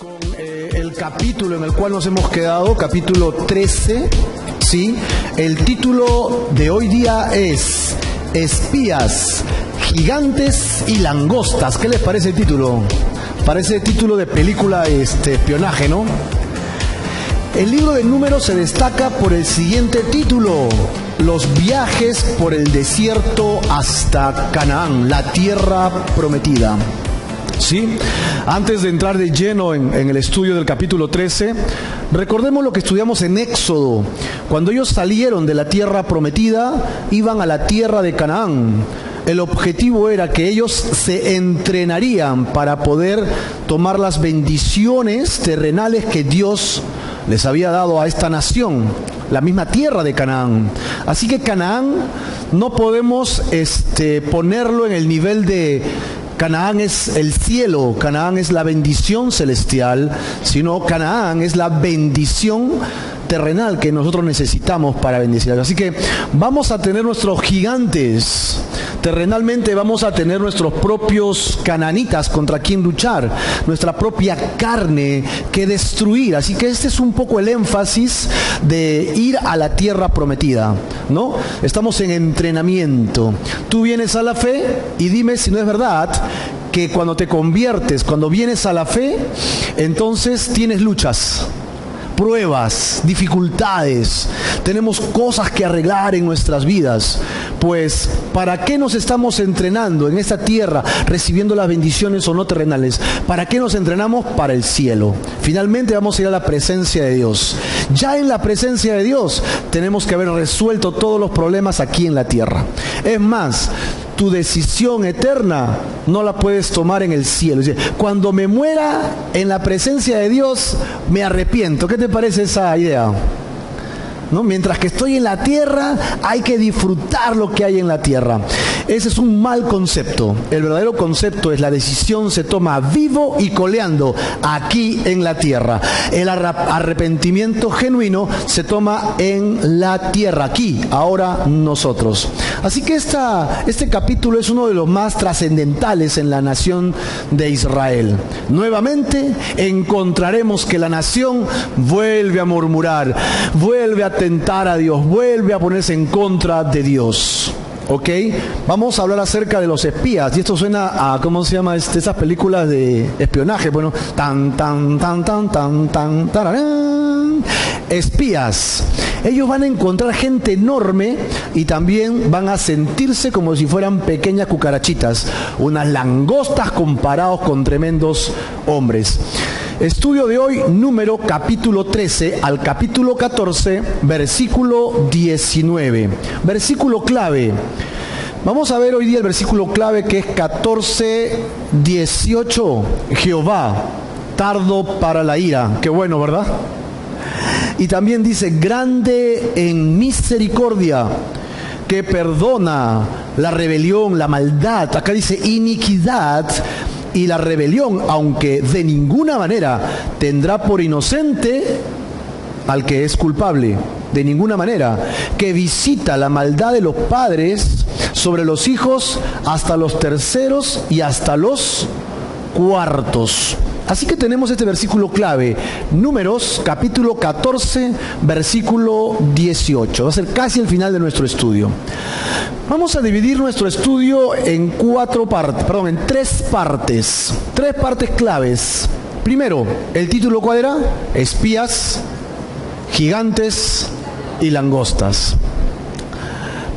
con el capítulo en el cual nos hemos quedado, capítulo 13, ¿sí? El título de hoy día es Espías, Gigantes y Langostas. ¿Qué les parece el título? Parece título de película espionaje, ¿no? El libro de Números se destaca por el siguiente título: Los viajes por el desierto hasta Canaán, la tierra prometida. ¿Sí? Antes de entrar de lleno en el estudio del capítulo 13, recordemos lo que estudiamos en Éxodo. Cuando ellos salieron de la tierra prometida, iban a la tierra de Canaán. El objetivo era que ellos se entrenarían para poder tomar las bendiciones terrenales que Dios les había dado a esta nación, la misma tierra de Canaán. Así que Canaán no podemos ponerlo en el nivel de Canaán es el cielo, Canaán es la bendición celestial, sino Canaán es la bendición terrenal que nosotros necesitamos para bendecir. Así que vamos a tener nuestros gigantes. Terrenalmente vamos a tener nuestros propios cananitas contra quien luchar, nuestra propia carne que destruir. Así que este es un poco el énfasis de ir a la tierra prometida, ¿no? Estamos en entrenamiento. Tú vienes a la fe y dime si no es verdad que cuando te conviertes, cuando vienes a la fe, entonces tienes luchas, pruebas, dificultades, tenemos cosas que arreglar en nuestras vidas. Pues, ¿para qué nos estamos entrenando en esta tierra, recibiendo las bendiciones o no terrenales? ¿Para qué nos entrenamos? Para el cielo. Finalmente vamos a ir a la presencia de Dios. Ya en la presencia de Dios tenemos que haber resuelto todos los problemas aquí en la tierra. Es más, tu decisión eterna no la puedes tomar en el cielo. Cuando me muera en la presencia de Dios, me arrepiento. ¿Qué te parece esa idea? ¿No? Mientras que estoy en la tierra, hay que disfrutar lo que hay en la tierra. Ese es un mal concepto. El verdadero concepto es: la decisión se toma vivo y coleando aquí en la tierra. El arrepentimiento genuino se toma en la tierra, aquí, ahora nosotros. Así que este capítulo es uno de los más trascendentales en la nación de Israel. Nuevamente encontraremos que la nación vuelve a murmurar, vuelve a tentar a Dios, vuelve a ponerse en contra de Dios. ¿Ok? Vamos a hablar acerca de los espías. Y esto suena a, ¿cómo se llama? Esas películas de espionaje. Bueno, tararán. Espías. Ellos van a encontrar gente enorme y también van a sentirse como si fueran pequeñas cucarachitas, unas langostas comparados con tremendos hombres. Estudio de hoy, Número capítulo 13 al capítulo 14, versículo 19. Versículo clave. Vamos a ver hoy día el versículo clave, que es 14:18. Jehová, tardo para la ira. Qué bueno, ¿verdad? Y también dice: grande en misericordia, que perdona la rebelión, la maldad. Acá dice iniquidad y la rebelión, aunque de ninguna manera tendrá por inocente al que es culpable. De ninguna manera. Que visita la maldad de los padres sobre los hijos hasta los terceros y hasta los cuartos. Así que tenemos este versículo clave, Números capítulo 14, versículo 18. Va a ser casi el final de nuestro estudio. Vamos a dividir nuestro estudio en tres partes. Tres partes claves. Primero, el título, ¿cuál era? Espías, gigantes y langostas.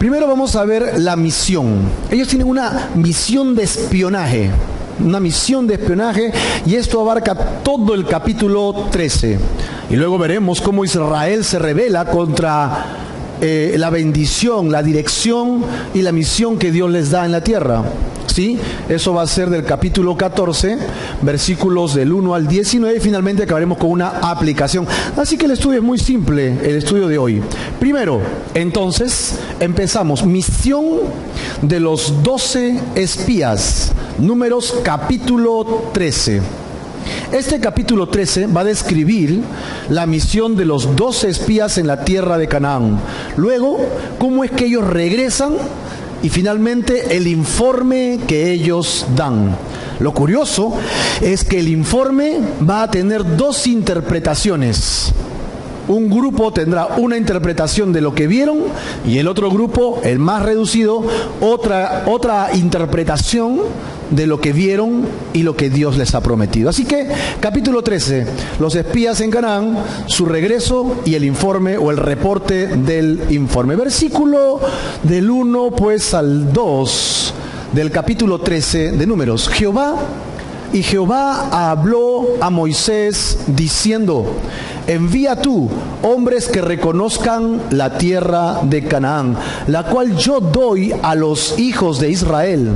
Primero vamos a ver la misión. Ellos tienen una misión de espionaje. Una misión de espionaje, y esto abarca todo el capítulo 13. Y luego veremos cómo Israel se rebela contra la bendición, la dirección y la misión que Dios les da en la tierra. ¿Sí? Eso va a ser del capítulo 14, versículos del 1 al 19, y finalmente acabaremos con una aplicación. Así que el estudio es muy simple, el estudio de hoy. Primero, entonces, empezamos. Misión de los 12 espías. Números capítulo 13. Este capítulo 13 va a describir la misión de los 12 espías en la tierra de Canaán. Luego, cómo es que ellos regresan y finalmente el informe que ellos dan. Lo curioso es que el informe va a tener dos interpretaciones. Un grupo tendrá una interpretación de lo que vieron y el otro grupo, el más reducido, otra interpretación de lo que vieron y lo que Dios les ha prometido. Así que, capítulo 13, los espías en Canaán, su regreso y el informe o el reporte del informe. Versículo del 1 pues al 2 del capítulo 13 de Números. Jehová habló a Moisés diciendo: envía tú hombres que reconozcan la tierra de Canaán, la cual yo doy a los hijos de Israel.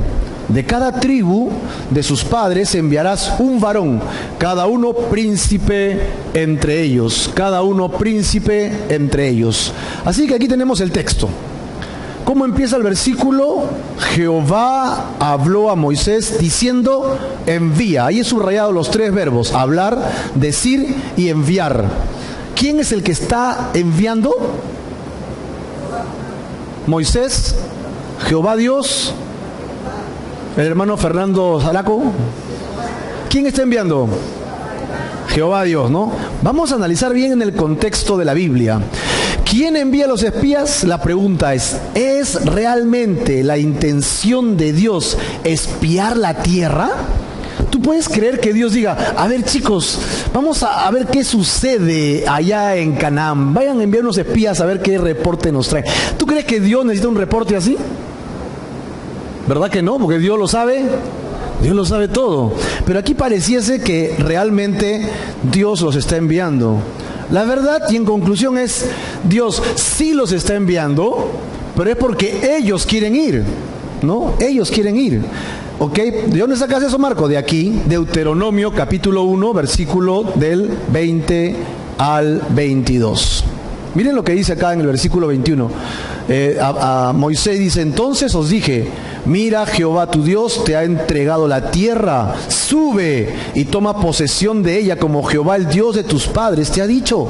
De cada tribu de sus padres enviarás un varón, cada uno príncipe entre ellos. Cada uno príncipe entre ellos. Así que aquí tenemos el texto. ¿Cómo empieza el versículo? Jehová habló a Moisés diciendo: envía. Ahí he subrayado los tres verbos: hablar, decir y enviar. ¿Quién es el que está enviando? Moisés, Jehová Dios, el hermano Fernando Zalaco. ¿Quién está enviando? Jehová Dios, ¿no? Vamos a analizar bien en el contexto de la Biblia. ¿Quién envía a los espías? La pregunta ¿es realmente la intención de Dios espiar la tierra? ¿Tú puedes creer que Dios diga: a ver, chicos, vamos a ver qué sucede allá en Canaán, vayan a enviar unos espías a ver qué reporte nos traen? ¿Tú crees que Dios necesita un reporte así? ¿Verdad que no? Porque Dios lo sabe. Dios lo sabe todo. Pero aquí pareciese que realmente Dios los está enviando. La verdad y en conclusión es: Dios sí los está enviando, pero es porque ellos quieren ir, ¿no? Ellos quieren ir. ¿Ok? ¿De dónde sacas eso, Marco? De aquí, Deuteronomio capítulo 1, versículo del 20 al 22. Miren lo que dice acá en el versículo 21. A Moisés dice: entonces os dije, mira, Jehová tu Dios te ha entregado la tierra, sube y toma posesión de ella como Jehová el Dios de tus padres te ha dicho.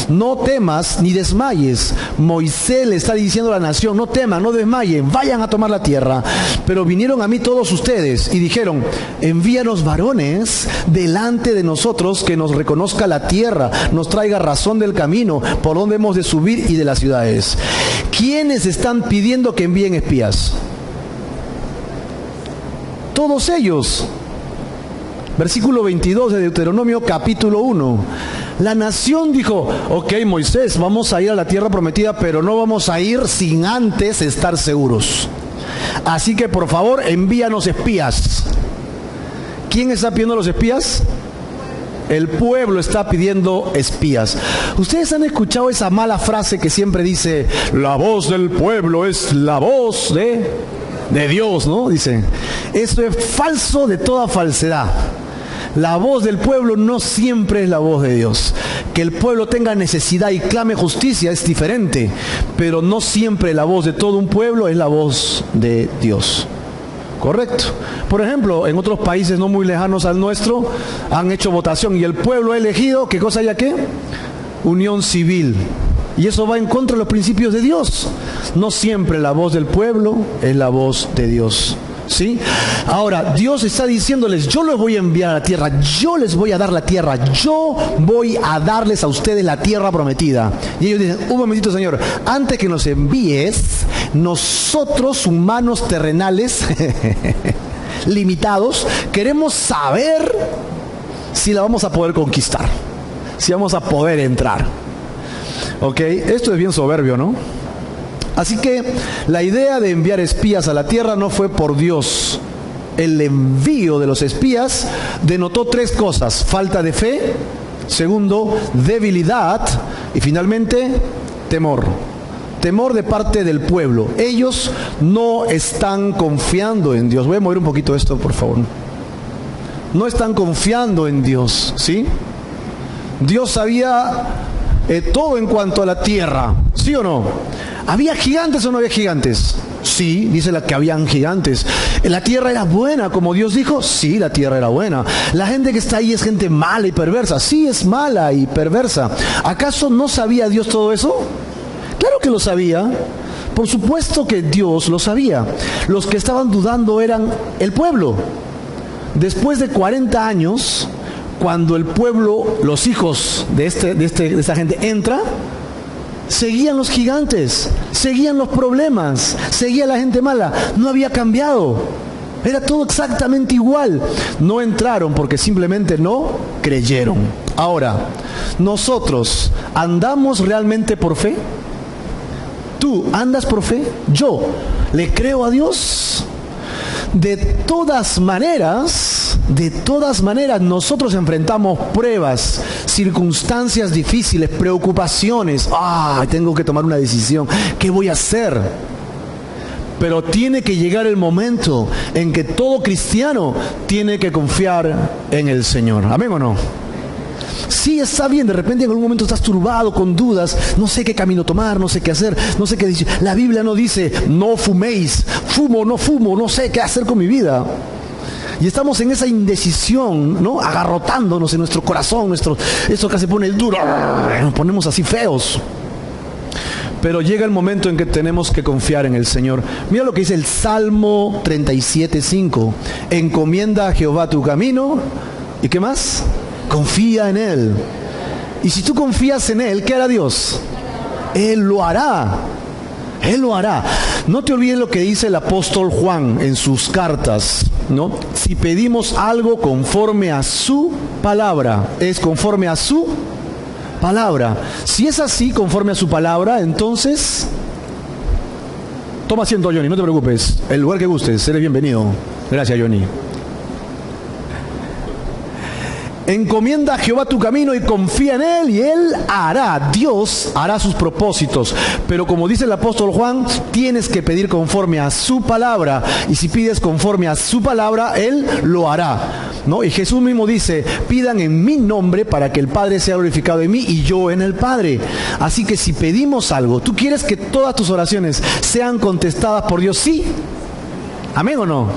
No temas ni desmayes. Moisés le está diciendo a la nación: no teman, no desmayen, vayan a tomar la tierra. Pero vinieron a mí todos ustedes y dijeron: envíanos varones delante de nosotros, que nos reconozca la tierra, nos traiga razón del camino, por donde hemos de subir y de las ciudades. ¿Quiénes están pidiendo que envíen espías? Todos ellos. Versículo 22 de Deuteronomio capítulo 1. La nación dijo: ok, Moisés, vamos a ir a la tierra prometida, pero no vamos a ir sin antes estar seguros. Así que por favor, envíanos espías. ¿Quién está pidiendo los espías? El pueblo está pidiendo espías. Ustedes han escuchado esa mala frase que siempre dice: la voz del pueblo es la voz de Dios, ¿no? Dice, esto es falso de toda falsedad. La voz del pueblo no siempre es la voz de Dios. Que el pueblo tenga necesidad y clame justicia es diferente, pero no siempre la voz de todo un pueblo es la voz de Dios. Correcto. Por ejemplo, en otros países no muy lejanos al nuestro han hecho votación y el pueblo ha elegido, ¿qué cosa hay aquí? Unión civil. Y eso va en contra de los principios de Dios. No siempre la voz del pueblo es la voz de Dios. ¿Sí? Ahora, Dios está diciéndoles: yo los voy a enviar a la tierra, yo les voy a dar la tierra, yo voy a darles a ustedes la tierra prometida. Y ellos dicen: un momentito, Señor, antes que nos envíes, nosotros humanos terrenales limitados, queremos saber si la vamos a poder conquistar, si vamos a poder entrar. Ok, esto es bien soberbio, ¿no? Así que la idea de enviar espías a la tierra no fue por Dios. El envío de los espías denotó tres cosas: falta de fe, segundo, debilidad y finalmente, temor. Temor de parte del pueblo. Ellos no están confiando en Dios. Voy a mover un poquito esto, por favor. No están confiando en Dios, ¿sí? Dios sabía todo en cuanto a la tierra, ¿sí o no? ¿Había gigantes o no había gigantes? Sí, dice la que habían gigantes. ¿La tierra era buena como Dios dijo? Sí, la tierra era buena. ¿La gente que está ahí es gente mala y perversa? Sí, es mala y perversa. ¿Acaso no sabía Dios todo eso? Claro que lo sabía. Por supuesto que Dios lo sabía. Los que estaban dudando eran el pueblo. Después de 40 años, cuando el pueblo, los hijos de esta gente entra, seguían los gigantes, seguían los problemas, seguía la gente mala, no había cambiado, era todo exactamente igual. No entraron porque simplemente no creyeron. Ahora, nosotros, ¿andamos realmente por fe? ¿Tú andas por fe? ¿Yo le creo a Dios? De todas maneras, nosotros enfrentamos pruebas, circunstancias difíciles, preocupaciones. Tengo que tomar una decisión. ¿Qué voy a hacer? Pero tiene que llegar el momento en que todo cristiano tiene que confiar en el Señor. ¿Amén o no? Sí, está bien, de repente en algún momento estás turbado, con dudas, no sé qué camino tomar, no sé qué hacer, no sé qué decir. La Biblia no dice, no fuméis, fumo, no sé qué hacer con mi vida. Y estamos en esa indecisión, ¿no? Agarrotándonos en nuestro corazón, eso que se pone el duro, nos ponemos así feos. Pero llega el momento en que tenemos que confiar en el Señor. Mira lo que dice el Salmo 37:5. Encomienda a Jehová tu camino. ¿Y qué más? Confía en Él. Y si tú confías en Él, ¿qué hará Dios? Él lo hará. Él lo hará. No te olvides lo que dice el apóstol Juan en sus cartas, ¿no? Si pedimos algo conforme a su palabra, es conforme a su palabra. Si es así, conforme a su palabra, entonces toma asiento, Johnny, no te preocupes. El lugar que gustes, eres bienvenido. Gracias, Johnny. Encomienda a Jehová tu camino y confía en Él y Él hará. Dios hará sus propósitos. Pero como dice el apóstol Juan, tienes que pedir conforme a su palabra. Y si pides conforme a su palabra, Él lo hará, ¿no? Y Jesús mismo dice, pidan en mi nombre para que el Padre sea glorificado en mí y yo en el Padre. Así que si pedimos algo, ¿tú quieres que todas tus oraciones sean contestadas por Dios? Sí. ¿Amén o no?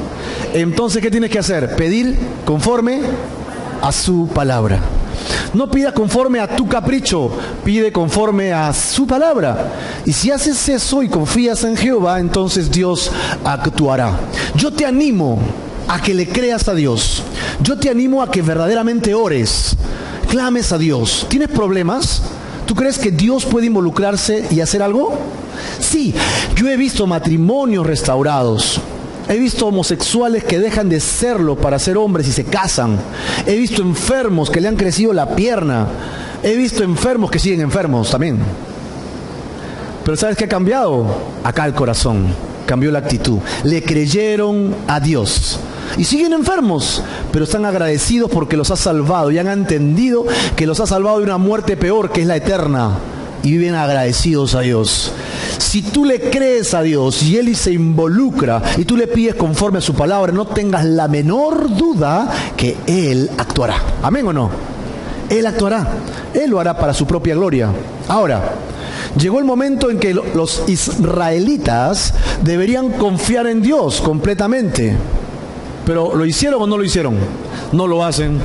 Entonces, ¿qué tienes que hacer? Pedir conforme a su palabra. No pidas conforme a tu capricho, pide conforme a su palabra. Y si haces eso y confías en Jehová, entonces Dios actuará. Yo te animo a que le creas a Dios. Yo te animo a que verdaderamente ores, clames a Dios. ¿Tienes problemas? ¿Tú crees que Dios puede involucrarse y hacer algo? Sí, yo he visto matrimonios restaurados. He visto homosexuales que dejan de serlo para ser hombres y se casan. He visto enfermos que le han crecido la pierna. He visto enfermos que siguen enfermos también. Pero ¿sabes qué ha cambiado? Acá el corazón. Cambió la actitud. Le creyeron a Dios. Y siguen enfermos, pero están agradecidos porque los ha salvado. Y han entendido que los ha salvado de una muerte peor, que es la eterna. Y viven agradecidos a Dios. Si tú le crees a Dios y Él se involucra y tú le pides conforme a su palabra, no tengas la menor duda que Él actuará. ¿Amén o no? Él actuará. Él lo hará para su propia gloria. Ahora, llegó el momento en que los israelitas deberían confiar en Dios completamente. Pero ¿lo hicieron o no lo hicieron? No lo hacen.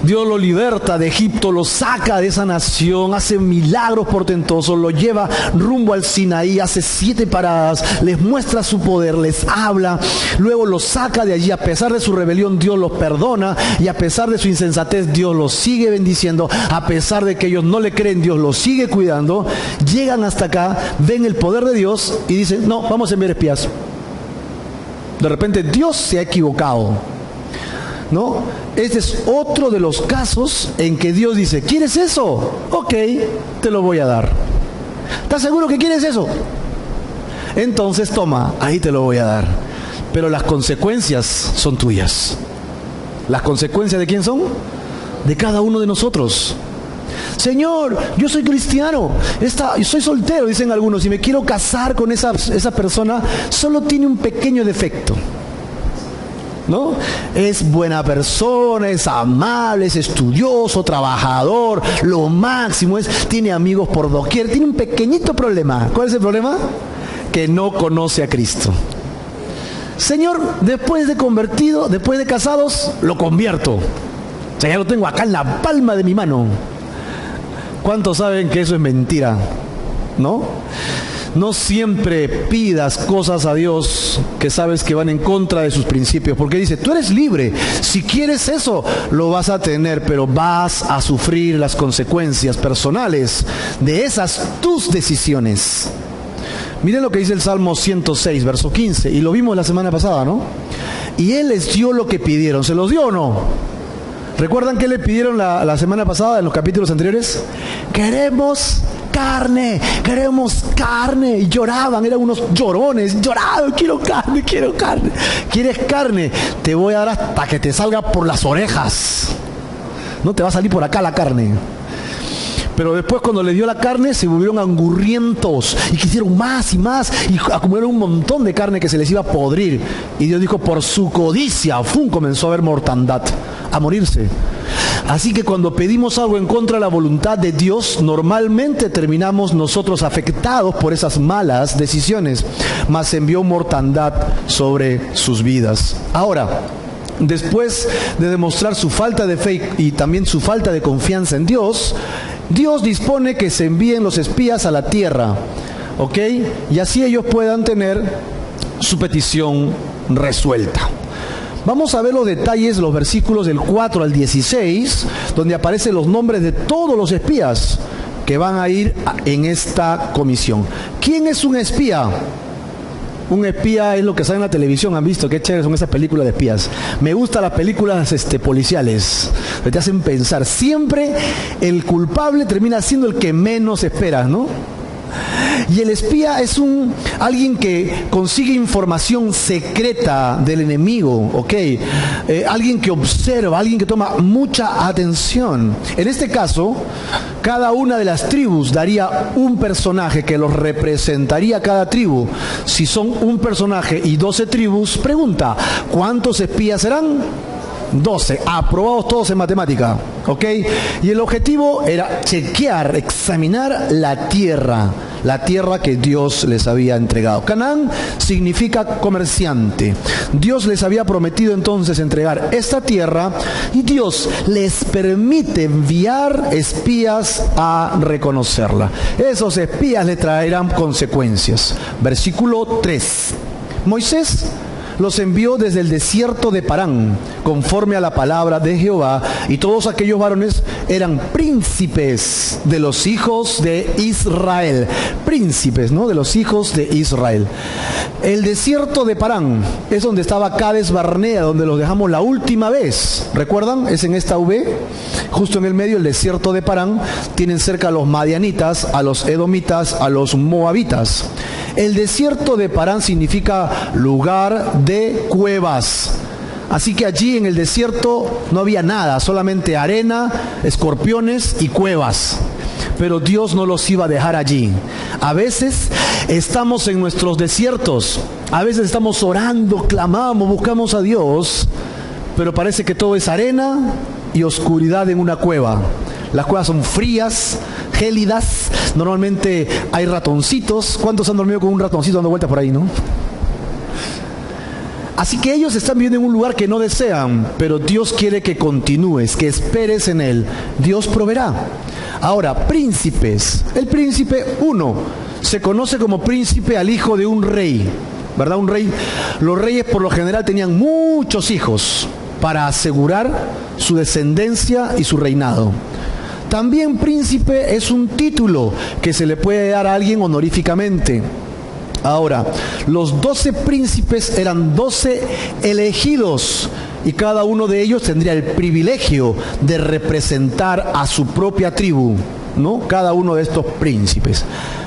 Dios lo liberta de Egipto, lo saca de esa nación, hace milagros portentosos, lo lleva rumbo al Sinaí, hace 7 paradas, les muestra su poder, les habla, luego los saca de allí. A pesar de su rebelión, Dios los perdona, y a pesar de su insensatez, Dios los sigue bendiciendo. A pesar de que ellos no le creen, Dios los sigue cuidando. Llegan hasta acá, ven el poder de Dios y dicen, no, vamos a enviar espías. De repente Dios se ha equivocado, ¿no? Este es otro de los casos en que Dios dice, ¿quieres eso? Ok, te lo voy a dar. ¿Estás seguro que quieres eso? Entonces toma, ahí te lo voy a dar. Pero las consecuencias son tuyas. ¿Las consecuencias de quién son? De cada uno de nosotros. Señor, yo soy cristiano, soy soltero, dicen algunos, y me quiero casar con esa persona, solo tiene un pequeño defecto, ¿no? Es buena persona, es amable, es estudioso, trabajador, lo máximo tiene amigos por doquier, tiene un pequeñito problema. ¿Cuál es el problema? Que no conoce a Cristo. Señor, después de convertido, después de casados, lo convierto. O sea, ya lo tengo acá en la palma de mi mano. ¿Cuántos saben que eso es mentira? ¿No? no siempre pidas cosas a Dios que sabes que van en contra de sus principios, porque dice, tú eres libre, si quieres eso, lo vas a tener, pero vas a sufrir las consecuencias personales de esas tus decisiones. Miren lo que dice el Salmo 106, verso 15, y lo vimos la semana pasada, ¿no? Y Él les dio lo que pidieron, ¿se los dio o no? ¿Recuerdan qué le pidieron la semana pasada en los capítulos anteriores? Queremos carne, y lloraban, eran unos llorones, lloraban, quiero carne. ¿Quieres carne? Te voy a dar hasta que te salga por las orejas, no te va a salir por acá la carne. Pero después, cuando les dio la carne, se volvieron angurrientos y quisieron más y acumularon un montón de carne que se les iba a podrir. Y Dios dijo, por su codicia, comenzó a haber mortandad, a morirse. Así que cuando pedimos algo en contra de la voluntad de Dios, normalmente terminamos nosotros afectados por esas malas decisiones, mas envió mortandad sobre sus vidas. Ahora, después de demostrar su falta de fe y también su falta de confianza en Dios, Dios dispone que se envíen los espías a la tierra, ¿ok? Y así ellos puedan tener su petición resuelta. Vamos a ver los detalles, los versículos del 4 al 16, donde aparecen los nombres de todos los espías que van a ir en esta comisión. ¿Quién es un espía? Un espía es lo que sale en la televisión, han visto, qué chévere son esas películas de espías. Me gustan las películas policiales, que te hacen pensar. Siempre el culpable termina siendo el que menos esperas, ¿no? Y el espía es alguien que consigue información secreta del enemigo, ¿ok? Alguien que observa, alguien que toma mucha atención. En este caso, cada una de las tribus daría un personaje que los representaría a cada tribu. Si son un personaje y 12 tribus, pregunta, ¿cuántos espías serán? 12, aprobados todos en matemática, ¿ok? Y el objetivo era chequear, examinar la tierra que Dios les había entregado. Canaán significa comerciante. Dios les había prometido entonces entregar esta tierra y Dios les permite enviar espías a reconocerla. Esos espías le traerán consecuencias. Versículo 3. Moisés los envió desde el desierto de Parán, conforme a la palabra de Jehová, y todos aquellos varones eran príncipes de los hijos de Israel. Príncipes, ¿no? De los hijos de Israel. El desierto de Parán es donde estaba Cades Barnea, donde los dejamos la última vez. ¿Recuerdan? Es en esta V, justo en el medio, el desierto de Parán. Tienen cerca a los madianitas, a los edomitas, a los moabitas. El desierto de Parán significa lugar de cuevas. Así que allí en el desierto no había nada, solamente arena, escorpiones y cuevas. Pero Dios no los iba a dejar allí. A veces estamos en nuestros desiertos, a veces estamos orando, clamamos, buscamos a Dios, pero parece que todo es arena y oscuridad en una cueva. Las cuevas son frías, gélidas, normalmente hay ratoncitos. ¿Cuántos han dormido con un ratoncito dando vueltas por ahí, no? Así que ellos están viviendo en un lugar que no desean, pero Dios quiere que continúes, que esperes en Él. Dios proveerá. Ahora, príncipes. El príncipe, se conoce como príncipe al hijo de un rey, ¿verdad? Un rey. Los reyes por lo general tenían muchos hijos para asegurar su descendencia y su reinado. También príncipe es un título que se le puede dar a alguien honoríficamente. Ahora, los 12 príncipes eran 12 elegidos y cada uno de ellos tendría el privilegio de representar a su propia tribu, ¿no? Cada uno de estos príncipes.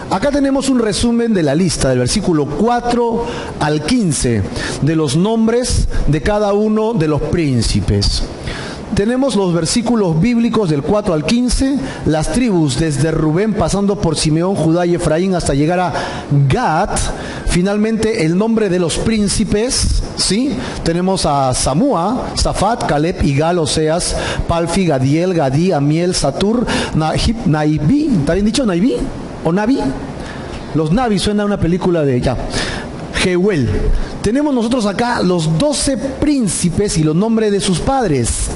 Acá tenemos un resumen de la lista del versículo 4 al 15 de los nombres de cada uno de los príncipes. Tenemos los versículos bíblicos del 4 al 15, las tribus desde Rubén pasando por Simeón, Judá y Efraín hasta llegar a Gad. Finalmente el nombre de los príncipes, ¿sí? Tenemos a Samúa, Safat, Caleb, Igal, Oseas, Palfi, Gadiel, Gadí, Amiel, Satur, Naibi. ¿Está bien dicho? ¿Naibi? ¿O Nabi? Los Nabi suena a una película de Jehuel. Tenemos nosotros acá los 12 príncipes y los nombres de sus padres.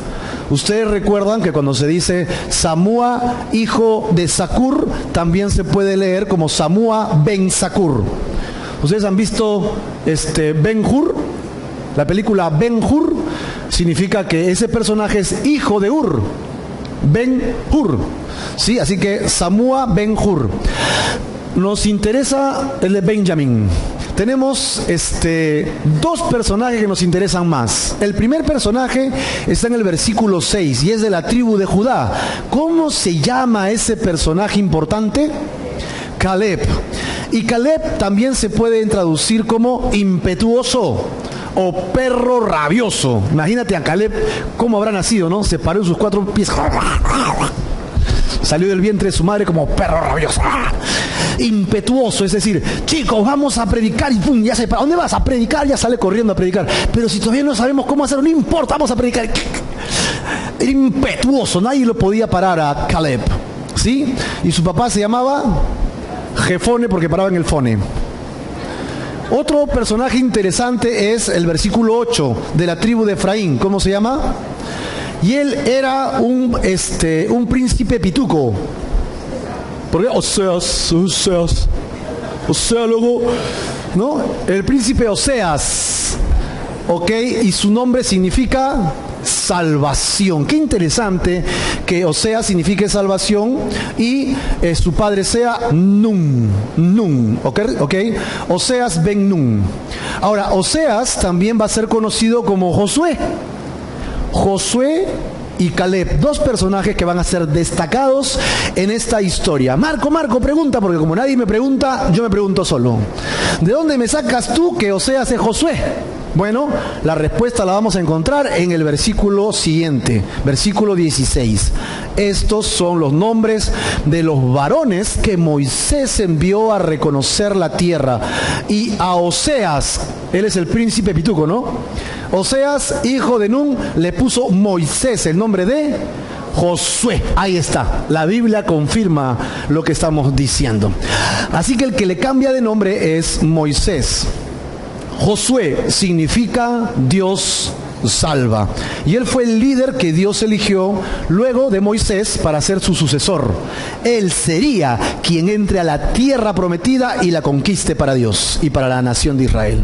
Ustedes recuerdan que cuando se dice Samúa, hijo de Zacur, también se puede leer como Samúa ben Zacur. ¿Ustedes han visto Ben-Hur? La película Ben-Hur significa que ese personaje es hijo de Ur. Ben-Hur. ¿Sí? Así que Samúa Ben-Hur. Nos interesa el de Benjamín. Tenemos dos personajes que nos interesan más. El primer personaje está en el versículo 6 y es de la tribu de Judá. ¿Cómo se llama ese personaje importante? Caleb. Y Caleb también se puede traducir como impetuoso o perro rabioso. Imagínate a Caleb cómo habrá nacido, ¿no? Se paró en sus 4 pies. Salió del vientre de su madre como perro rabioso. Impetuoso, es decir, chicos, vamos a predicar y pum, ya se para. ¿Dónde vas? A predicar, ya sale corriendo a predicar. Pero si todavía no sabemos cómo hacerlo, no importa, vamos a predicar. Impetuoso, nadie lo podía parar a Caleb, ¿sí? Y su papá se llamaba Jefone porque paraba en el fone. Otro personaje interesante es el versículo 8 de la tribu de Efraín. ¿Cómo se llama? Y él era un príncipe pituco. Porque Oseas, luego, ¿no? El príncipe Oseas, ¿ok? Y su nombre significa salvación. Qué interesante que Oseas signifique salvación y su padre sea Nun, ¿ok? Oseas ben Nun. Ahora, Oseas también va a ser conocido como Josué. Josué y Caleb, dos personajes que van a ser destacados en esta historia. Marco, pregunta, porque como nadie me pregunta, yo me pregunto solo. ¿De dónde me sacas tú que Oseas es Josué? Bueno, la respuesta la vamos a encontrar en el versículo siguiente, versículo 16. Estos son los nombres de los varones que Moisés envió a reconocer la tierra. Y a Oseas, él es el príncipe pituco, ¿no? Oseas, hijo de Nun, le puso Moisés, el nombre de Josué. Ahí está, la Biblia confirma lo que estamos diciendo. Así que el que le cambia de nombre es Moisés. Josué significa Dios salva. Y él fue el líder que Dios eligió luego de Moisés para ser su sucesor. Él sería quien entre a la tierra prometida y la conquiste para Dios y para la nación de Israel.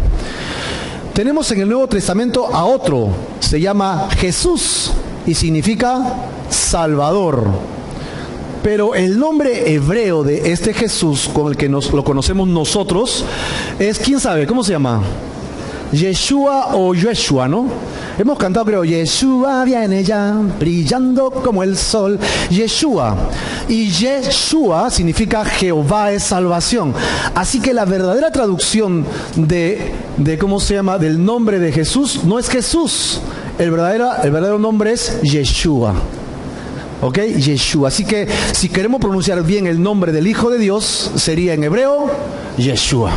Tenemos en el Nuevo Testamento a otro, se llama Jesús y significa Salvador. Pero el nombre hebreo de este Jesús, con el que lo conocemos nosotros, es, ¿quién sabe? ¿Cómo se llama? Yeshua o Yeshua, ¿no? Hemos cantado, creo, Yeshua viene ya, brillando como el sol. Yeshua. Y Yeshua significa Jehová es salvación. Así que la verdadera traducción de ¿cómo se llama? Del nombre de Jesús no es Jesús. El verdadero nombre es Yeshua. ¿Ok? Yeshua. Así que si queremos pronunciar bien el nombre del Hijo de Dios, sería en hebreo Yeshua.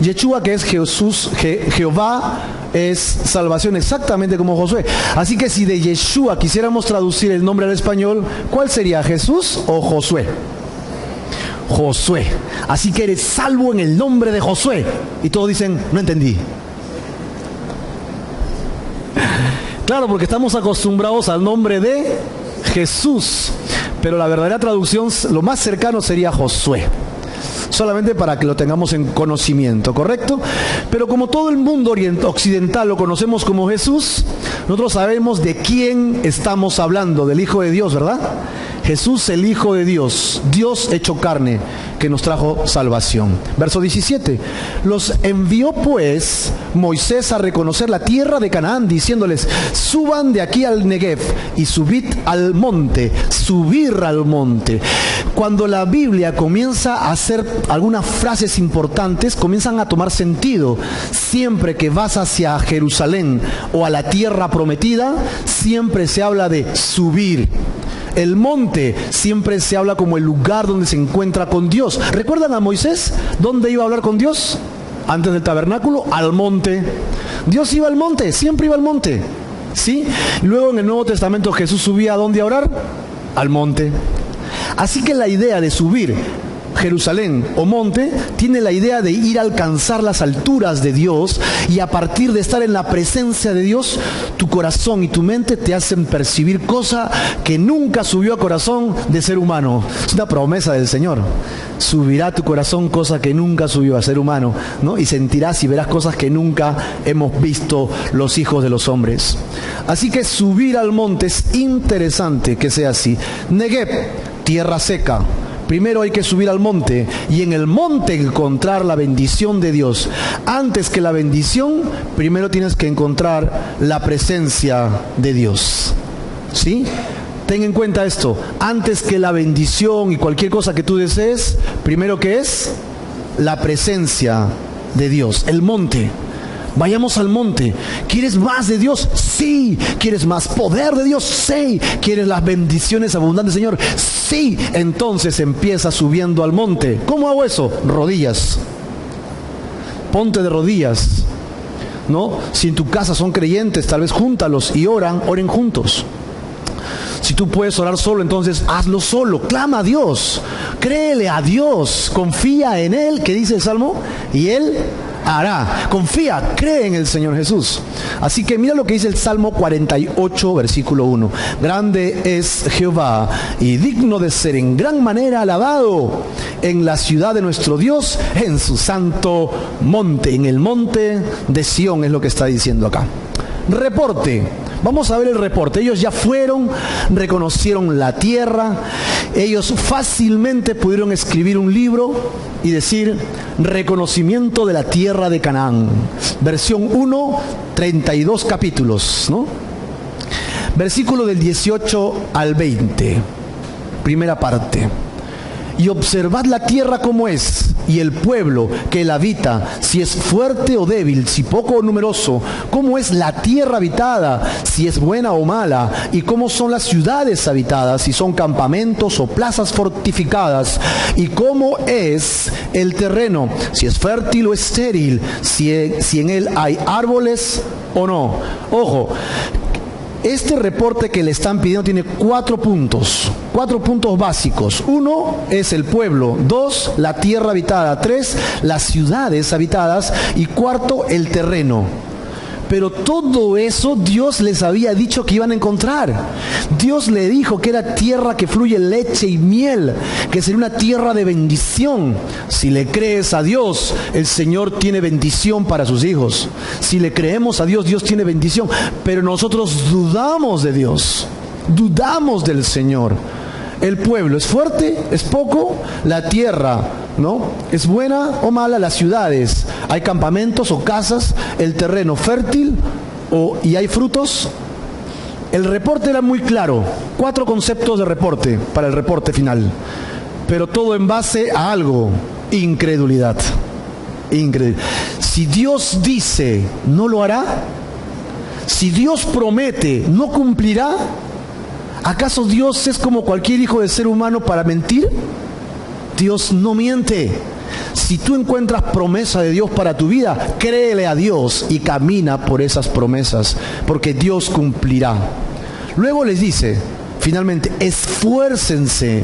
Yeshua, que es Jesús, Jehová es salvación, exactamente como Josué. Así que si de Yeshua quisiéramos traducir el nombre al español, ¿cuál sería? ¿Jesús o Josué? Josué. Así que eres salvo en el nombre de Josué. Y todos dicen, no entendí. Claro, porque estamos acostumbrados al nombre de Jesús, pero la verdadera traducción, lo más cercano sería Josué. Solamente para que lo tengamos en conocimiento, ¿correcto? Pero como todo el mundo occidental lo conocemos como Jesús, nosotros sabemos de quién estamos hablando, del Hijo de Dios, ¿verdad? Jesús, el Hijo de Dios, Dios hecho carne, que nos trajo salvación. Verso 17. Los envió pues Moisés a reconocer la tierra de Canaán, diciéndoles, suban de aquí al Negev y subid al monte, subir al monte. Cuando la Biblia comienza a hacer algunas frases importantes, comienzan a tomar sentido. Siempre que vas hacia Jerusalén o a la tierra prometida, siempre se habla de subir. El monte siempre se habla como el lugar donde se encuentra con Dios. ¿Recuerdan a Moisés? ¿Dónde iba a hablar con Dios? Antes del tabernáculo, al monte. Dios iba al monte, siempre iba al monte, ¿sí? Luego en el Nuevo Testamento Jesús subía ¿a dónde a orar? Al monte. Así que la idea de subir Jerusalén o monte, tiene la idea de ir a alcanzar las alturas de Dios, y a partir de estar en la presencia de Dios, tu corazón y tu mente te hacen percibir cosa que nunca subió a corazón de ser humano. Es una promesa del Señor. Subirá a tu corazón cosa que nunca subió a ser humano, ¿no? Y sentirás y verás cosas que nunca hemos visto los hijos de los hombres. Así que subir al monte es interesante que sea así. Negev, tierra seca. Primero hay que subir al monte, y en el monte encontrar la bendición de Dios. Antes que la bendición, primero tienes que encontrar la presencia de Dios. ¿Sí? Ten en cuenta esto. Antes que la bendición y cualquier cosa que tú desees, primero, ¿qué es? La presencia de Dios, el monte. Vayamos al monte. ¿Quieres más de Dios? Sí. ¿Quieres más poder de Dios? Sí. ¿Quieres las bendiciones abundantes, Señor? Sí. Entonces empieza subiendo al monte. ¿Cómo hago eso? Rodillas. Ponte de rodillas, ¿no? Si en tu casa son creyentes, tal vez júntalos y oren juntos. Si tú puedes orar solo, entonces hazlo solo. Clama a Dios. Créele a Dios. Confía en Él, que dice el Salmo, y Él hará. Confía, cree en el Señor Jesús. Así que mira lo que dice el Salmo 48, versículo 1. Grande es Jehová y digno de ser en gran manera alabado en la ciudad de nuestro Dios, en su santo monte. En el monte de Sión es lo que está diciendo acá. Reporte. Vamos a ver el reporte. Ellos ya fueron, reconocieron la tierra. Ellos fácilmente pudieron escribir un libro y decir: reconocimiento de la tierra de Canaán. Versión 1, 32 capítulos, ¿no? Versículo del 18 al 20. Primera parte. Y observad la tierra como es, y el pueblo que la habita, si es fuerte o débil, si poco o numeroso, cómo es la tierra habitada, si es buena o mala, y cómo son las ciudades habitadas, si son campamentos o plazas fortificadas, y cómo es el terreno, si es fértil o estéril, si en él hay árboles o no. Ojo, este reporte que le están pidiendo tiene 4 puntos básicos. 1 es el pueblo, 2 la tierra habitada, 3 las ciudades habitadas, y 4 el terreno. Pero todo eso Dios les había dicho que iban a encontrar. Dios le dijo que era tierra que fluye leche y miel, que sería una tierra de bendición. Si le crees a Dios, el Señor tiene bendición para sus hijos. Si le creemos a Dios, Dios tiene bendición. Pero nosotros dudamos de Dios, dudamos del Señor. El pueblo es fuerte, es poco, la tierra, ¿no?, es buena o mala, las ciudades, hay campamentos o casas, el terreno fértil y hay frutos. El reporte era muy claro, 4 conceptos de reporte para el reporte final, pero todo en base a algo: incredulidad. Si Dios dice, ¿no lo hará? Si Dios promete, ¿no cumplirá? ¿Acaso Dios es como cualquier hijo de ser humano para mentir? Dios no miente. Si tú encuentras promesa de Dios para tu vida, créele a Dios y camina por esas promesas, porque Dios cumplirá. Luego les dice, finalmente, esfuércense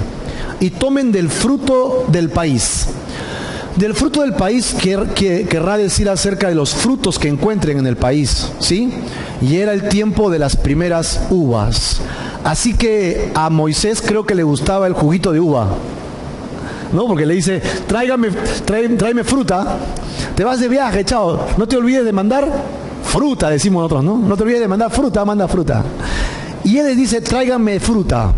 y tomen del fruto del país. Del fruto del país querrá decir acerca de los frutos que encuentren en el país, ¿sí? Y era el tiempo de las primeras uvas. Así que a Moisés creo que le gustaba el juguito de uva, ¿no? Porque le dice, tráeme fruta, te vas de viaje, chao, no te olvides de mandar fruta, decimos nosotros, ¿no? No te olvides de mandar fruta, manda fruta. Y él les dice, tráiganme fruta,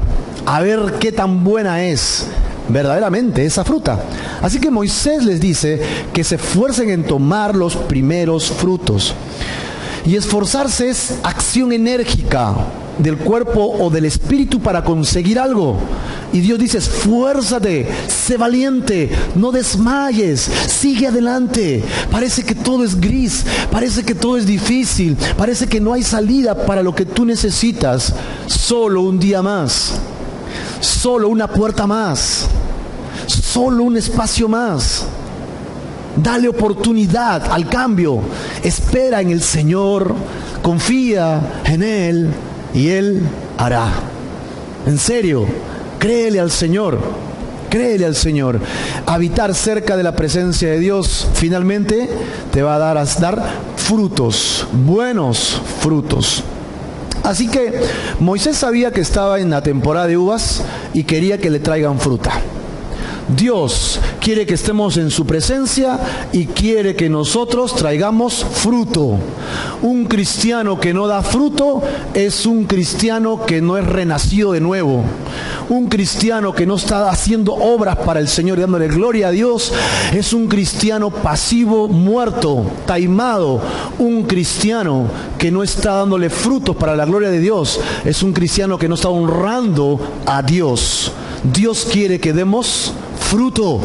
a ver qué tan buena es verdaderamente esa fruta. Así que Moisés les dice que se esfuercen en tomar los primeros frutos. Y esforzarse es acción enérgica del cuerpo o del espíritu para conseguir algo. Y Dios dice, esfuérzate, sé valiente, no desmayes, sigue adelante. Parece que todo es gris, parece que todo es difícil, parece que no hay salida para lo que tú necesitas. Solo un día más, solo una puerta más, solo un espacio más. Dale oportunidad al cambio. Espera en el Señor, confía en Él y Él hará. En serio, créele al Señor Créele al Señor. Habitar cerca de la presencia de Dios finalmente te va a dar frutos, buenos frutos. Así que Moisés sabía que estaba en la temporada de uvas y quería que le traigan fruta. Dios quiere que estemos en su presencia y quiere que nosotros traigamos fruto. Un cristiano que no da fruto es un cristiano que no es renacido de nuevo. Un cristiano que no está haciendo obras para el Señor y dándole gloria a Dios es un cristiano pasivo, muerto, taimado. Un cristiano que no está dándole frutos para la gloria de Dios es un cristiano que no está honrando a Dios. Dios quiere que demos fruto.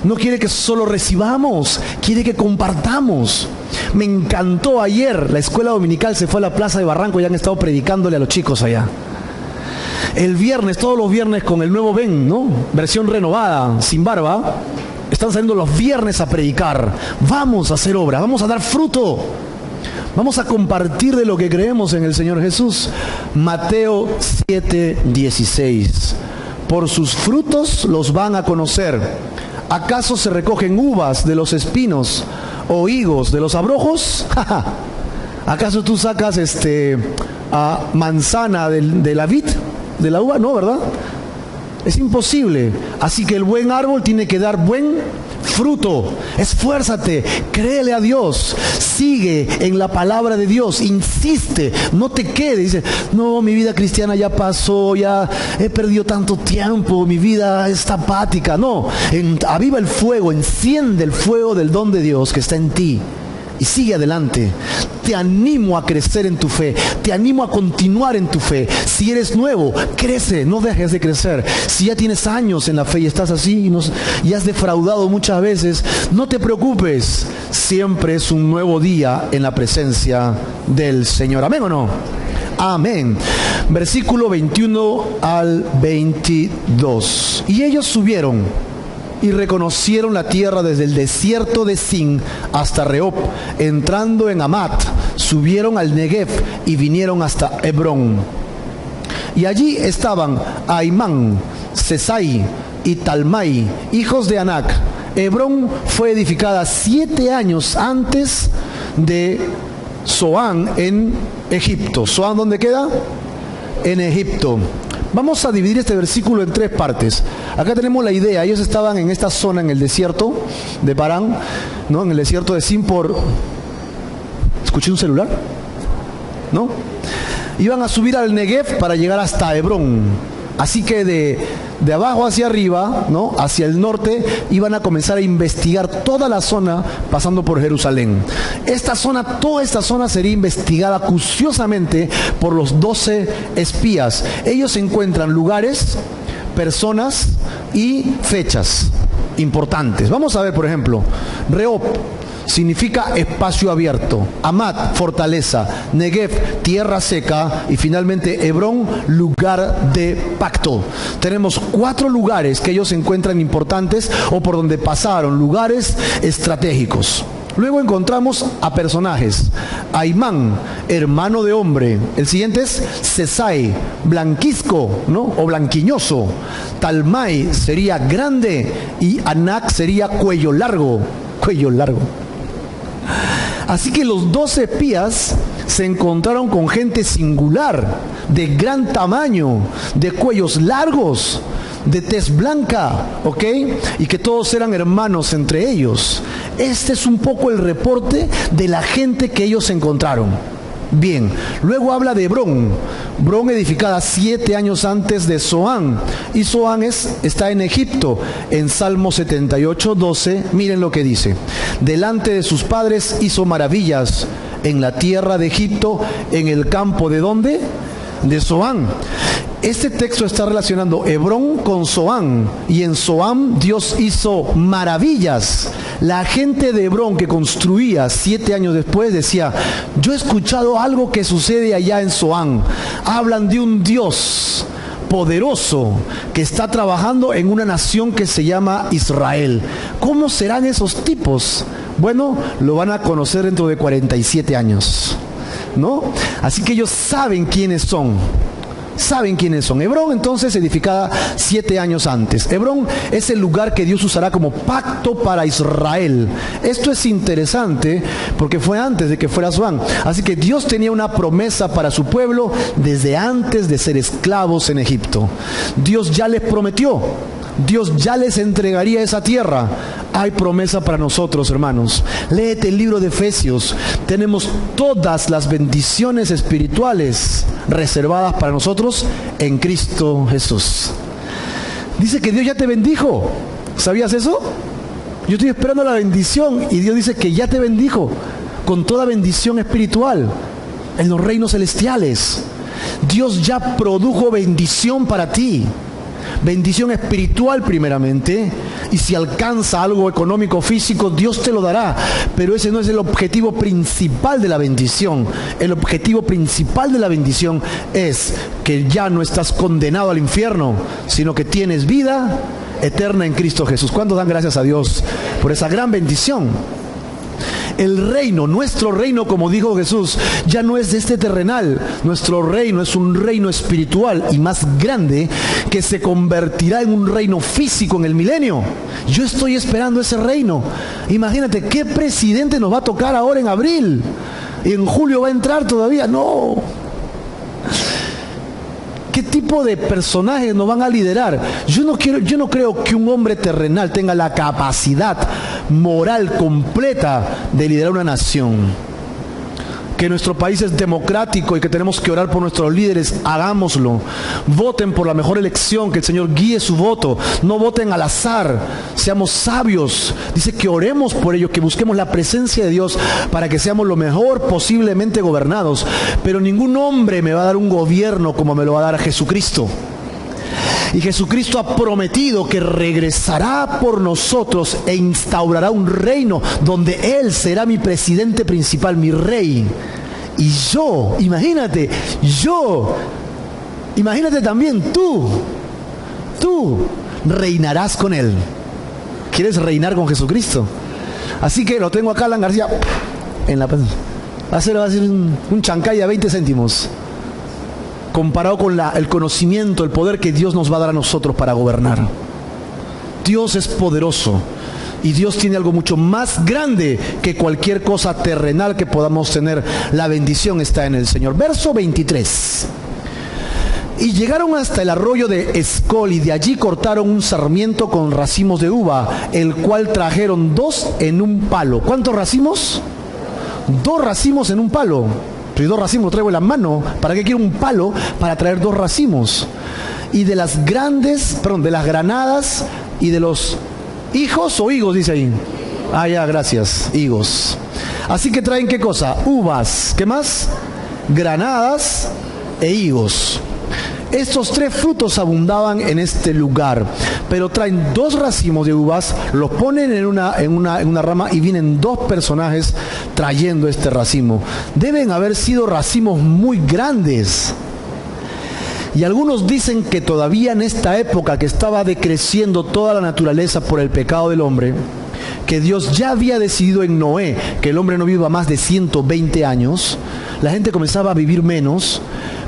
No quiere que solo recibamos, quiere que compartamos. Me encantó ayer, la escuela dominical se fue a la plaza de Barranco y han estado predicándole a los chicos allá. El viernes, todos los viernes con el nuevo Ben, ¿no? Versión renovada, sin barba. Están saliendo los viernes a predicar. Vamos a hacer obra, vamos a dar fruto. Vamos a compartir de lo que creemos en el Señor Jesús. Mateo 7:16. Por sus frutos los van a conocer. ¿Acaso se recogen uvas de los espinos o higos de los abrojos? ¿Acaso tú sacas manzana de la vid, de la uva? No, ¿verdad? Es imposible. Así que el buen árbol tiene que dar buen fruto. Esfuérzate, créele a Dios, sigue en la palabra de Dios, insiste, no te quedes. Dice, no, mi vida cristiana ya pasó, ya he perdido tanto tiempo, mi vida está apática. No, aviva el fuego, enciende el fuego del don de Dios que está en ti. Y sigue adelante. Te animo a crecer en tu fe. Te animo a continuar en tu fe. Si eres nuevo, crece, no dejes de crecer. Si ya tienes años en la fe y estás así y has defraudado muchas veces, no te preocupes. Siempre es un nuevo día en la presencia del Señor. ¿Amén o no? Amén. Versículo 21 al 22. Y ellos subieron y reconocieron la tierra desde el desierto de Sin hasta Rehob, entrando en Amat, subieron al Negev y vinieron hasta Hebrón. Y allí estaban Aimán, Sesai y Talmai, hijos de Anac. Hebrón fue edificada 7 años antes de Zoán en Egipto. ¿Zoán dónde queda? En Egipto. Vamos a dividir este versículo en 3 partes. Acá tenemos la idea. Ellos estaban en esta zona, en el desierto de Parán, ¿no? En el desierto de Sin ¿Escuché un celular? ¿No? Iban a subir al Negev para llegar hasta Hebrón. Así que de abajo hacia arriba, ¿no? Hacia el norte, iban a comenzar a investigar toda la zona pasando por Jerusalén. Toda esta zona sería investigada acuciosamente por los 12 espías. Ellos encuentran lugares, personas y fechas importantes. Vamos a ver, por ejemplo, Rehob significa espacio abierto, Amat, fortaleza, Negev, tierra seca, y finalmente Hebrón, lugar de pacto. Tenemos 4 lugares que ellos encuentran importantes o por donde pasaron, lugares estratégicos. Luego encontramos a personajes. Aimán, hermano de hombre. El siguiente es Sesai, blanquizco, ¿no? O blanquiñoso. Talmai sería grande y Anac sería cuello largo. Cuello largo. Así que los 12 espías se encontraron con gente singular, de gran tamaño, de cuellos largos, de tez blanca, ¿ok? Y que todos eran hermanos entre ellos. Este es un poco el reporte de la gente que ellos encontraron. Bien, luego habla de Hebrón. Hebrón edificada 7 años antes de Zoán. Y Zoán está en Egipto. En Salmo 78:12, miren lo que dice. Delante de sus padres hizo maravillas en la tierra de Egipto, en el campo de ¿dónde? De Zoán. Este texto está relacionando Hebrón con Zoán, y en Zoán Dios hizo maravillas. La gente de Hebrón que construía 7 años después decía, yo he escuchado algo que sucede allá en Zoán. Hablan de un Dios poderoso que está trabajando en una nación que se llama Israel. ¿Cómo serán esos tipos? Bueno, lo van a conocer dentro de 47 años, ¿no? Así que ellos saben quiénes son. saben quiénes son. Hebrón, entonces, edificada 7 años antes. Hebrón es el lugar que Dios usará como pacto para Israel. Esto es interesante porque fue antes de que fuera Asban. Así que Dios tenía una promesa para su pueblo desde antes de ser esclavos en Egipto. Dios ya les prometió. Dios ya les entregaría esa tierra. Hay promesa para nosotros, hermanos. Léete el libro de Efesios. Tenemos todas las bendiciones espirituales reservadas para nosotros en Cristo Jesús. Dice que Dios ya te bendijo. ¿Sabías eso? Yo estoy esperando la bendición y Dios dice que ya te bendijo con toda bendición espiritual en los reinos celestiales. Dios ya produjo bendición para ti. Bendición espiritual primeramente, y si alcanza algo económico, físico, Dios te lo dará, pero ese no es el objetivo principal de la bendición. El objetivo principal de la bendición es que ya no estás condenado al infierno, sino que tienes vida eterna en Cristo Jesús. ¿Cuántos dan gracias a Dios por esa gran bendición? El reino, nuestro reino, como dijo Jesús, ya no es de este terrenal. Nuestro reino es un reino espiritual y más grande que se convertirá en un reino físico en el milenio. Yo estoy esperando ese reino. Imagínate, ¿qué presidente nos va a tocar ahora en abril? ¿Y en julio va a entrar todavía? No. ¿Qué tipo de personajes nos van a liderar? Yo no creo que un hombre terrenal tenga la capacidad moral completa de liderar una nación. Que nuestro país es democrático y que tenemos que orar por nuestros líderes, hagámoslo. Voten por la mejor elección, que el Señor guíe su voto. No voten al azar, seamos sabios. Dice que oremos por ello, que busquemos la presencia de Dios para que seamos lo mejor posiblemente gobernados. Pero ningún hombre me va a dar un gobierno como me lo va a dar Jesucristo. Y Jesucristo ha prometido que regresará por nosotros e instaurará un reino donde Él será mi presidente principal, mi rey. Y yo, imagínate también tú reinarás con Él. ¿Quieres reinar con Jesucristo? Así que lo tengo acá, Alan García, en la pantalla. Va a ser un chancay a 20 céntimos. Comparado con el conocimiento, el poder que Dios nos va a dar a nosotros para gobernar. Dios es poderoso y Dios tiene algo mucho más grande que cualquier cosa terrenal que podamos tener. La bendición está en el Señor. Verso 23. Y llegaron hasta el arroyo de Escol y de allí cortaron un sarmiento con racimos de uva, el cual trajeron 2 en un palo. ¿Cuántos racimos? 2 racimos en un palo. Pero 2 racimos lo traigo en la mano. ¿Para qué quiero un palo? Para traer 2 racimos. Y de las granadas y de los hijos o higos, dice ahí. Ah, ya, gracias, higos. Así que traen, ¿qué cosa? Uvas. ¿Qué más? Granadas e higos. Estos 3 frutos abundaban en este lugar, pero traen 2 racimos de uvas, los ponen en una rama y vienen 2 personajes trayendo este racimo. Deben haber sido racimos muy grandes. Y algunos dicen que todavía en esta época que estaba decreciendo toda la naturaleza por el pecado del hombre, que Dios ya había decidido en Noé que el hombre no viva más de 120 años, la gente comenzaba a vivir menos.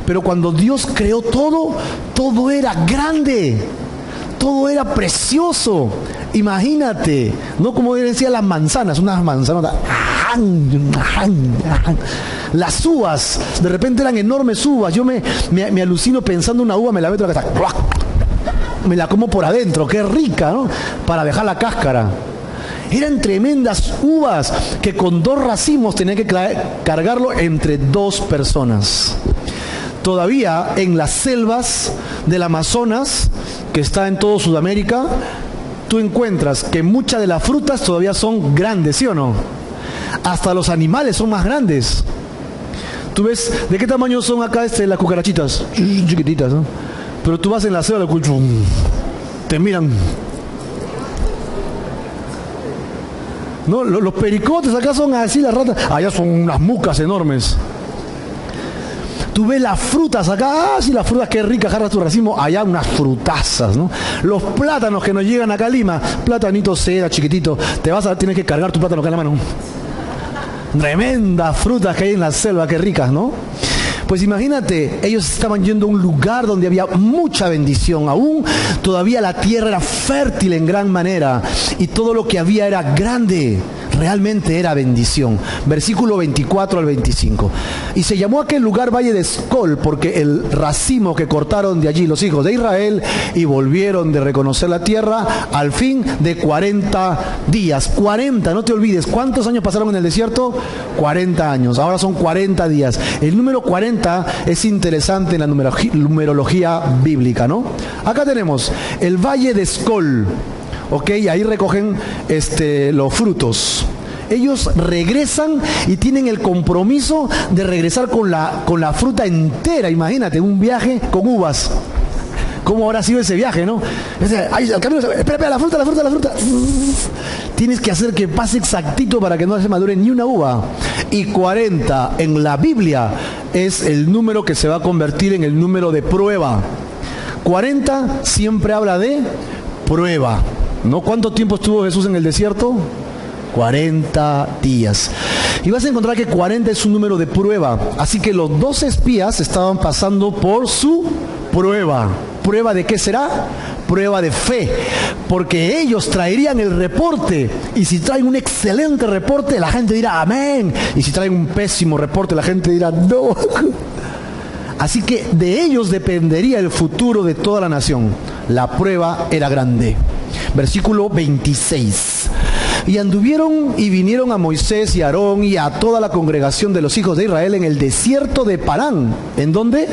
Pero cuando Dios creó todo era grande, todo era precioso. Imagínate, no como decía las manzanas, unas manzanas, las uvas, de repente eran enormes uvas. Yo me alucino pensando una uva, me la meto en la cabeza, me la como por adentro, qué rica, ¿no? Para dejar la cáscara. Eran tremendas uvas que con 2 racimos tenían que cargarlo entre 2 personas. Todavía en las selvas del Amazonas, que está en todo Sudamérica, tú encuentras que muchas de las frutas todavía son grandes, ¿sí o no? Hasta los animales son más grandes. Tú ves, ¿de qué tamaño son acá las cucarachitas? Chiquititas, ¿no? Pero tú vas en la selva, te miran. No, los pericotes acá son así, las ratas, allá son unas mucas enormes. Tú ves las frutas acá, sí, las frutas, qué ricas, agarras tu racimo, allá unas frutazas, ¿no? Los plátanos que nos llegan acá a Lima, platanito seda, chiquitito, tienes que cargar tu plátano acá en la mano. Tremendas frutas que hay en la selva, qué ricas, ¿no? Pues imagínate, ellos estaban yendo a un lugar donde había mucha bendición, aún todavía la tierra era fértil en gran manera y todo lo que había era grande, realmente era bendición. Versículo 24 al 25. Y se llamó aquel lugar Valle de Escol porque el racimo que cortaron de allí los hijos de Israel y volvieron de reconocer la tierra al fin de 40 días. 40, no te olvides, ¿cuántos años pasaron en el desierto? 40 años, ahora son 40 días. El número 40 es interesante en la numerología bíblica, ¿no? Acá tenemos el Valle de Escol, ok, ahí recogen los frutos. Ellos regresan y tienen el compromiso de regresar con la fruta entera. Imagínate, un viaje con uvas. ¿Cómo habrá sido ese viaje, no? Espera, la fruta. Tienes que hacer que pase exactito para que no se madure ni una uva. Y 40 en la Biblia es el número que se va a convertir en el número de prueba. 40 siempre habla de prueba, ¿no? ¿Cuánto tiempo estuvo Jesús en el desierto? 40 días. Y vas a encontrar que 40 es un número de prueba. Así que los 12 espías estaban pasando por su prueba. ¿Prueba de qué será? Prueba de fe. Porque ellos traerían el reporte. Y si traen un excelente reporte, la gente dirá amén. Y si traen un pésimo reporte, la gente dirá no. Así que de ellos dependería el futuro de toda la nación. La prueba era grande. Versículo 26. Y anduvieron y vinieron a Moisés y a Aarón y a toda la congregación de los hijos de Israel en el desierto de Parán. ¿En dónde?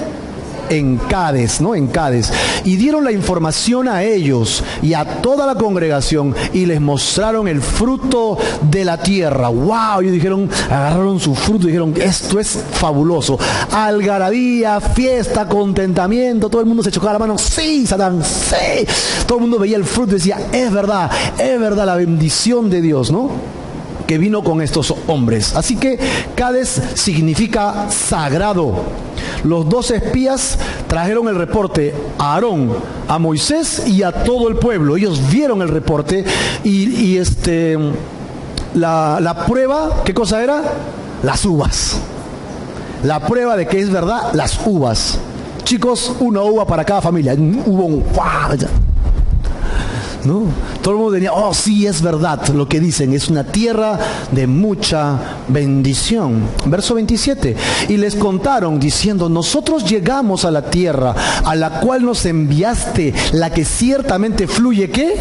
En Cádiz, ¿no? En Cádiz. Y dieron la información a ellos y a toda la congregación y les mostraron el fruto de la tierra. ¡Wow! Y dijeron, agarraron su fruto y dijeron, esto es fabuloso. Algarabía, fiesta, contentamiento, todo el mundo se chocaba la mano. ¡Sí, Satán! ¡Sí! Todo el mundo veía el fruto y decía, es verdad la bendición de Dios, ¿no? Que vino con estos hombres. Así que Cádiz significa sagrado. Los 12 espías trajeron el reporte a Aarón, a Moisés y a todo el pueblo. Ellos vieron el reporte y la prueba, ¿qué cosa era? Las uvas. La prueba de que es verdad, las uvas. Chicos, una uva para cada familia. Hubo un ¿no? Todo el mundo tenía, oh sí, es verdad lo que dicen, es una tierra de mucha bendición. Verso 27, y les contaron diciendo, nosotros llegamos a la tierra a la cual nos enviaste, la que ciertamente fluye, ¿qué?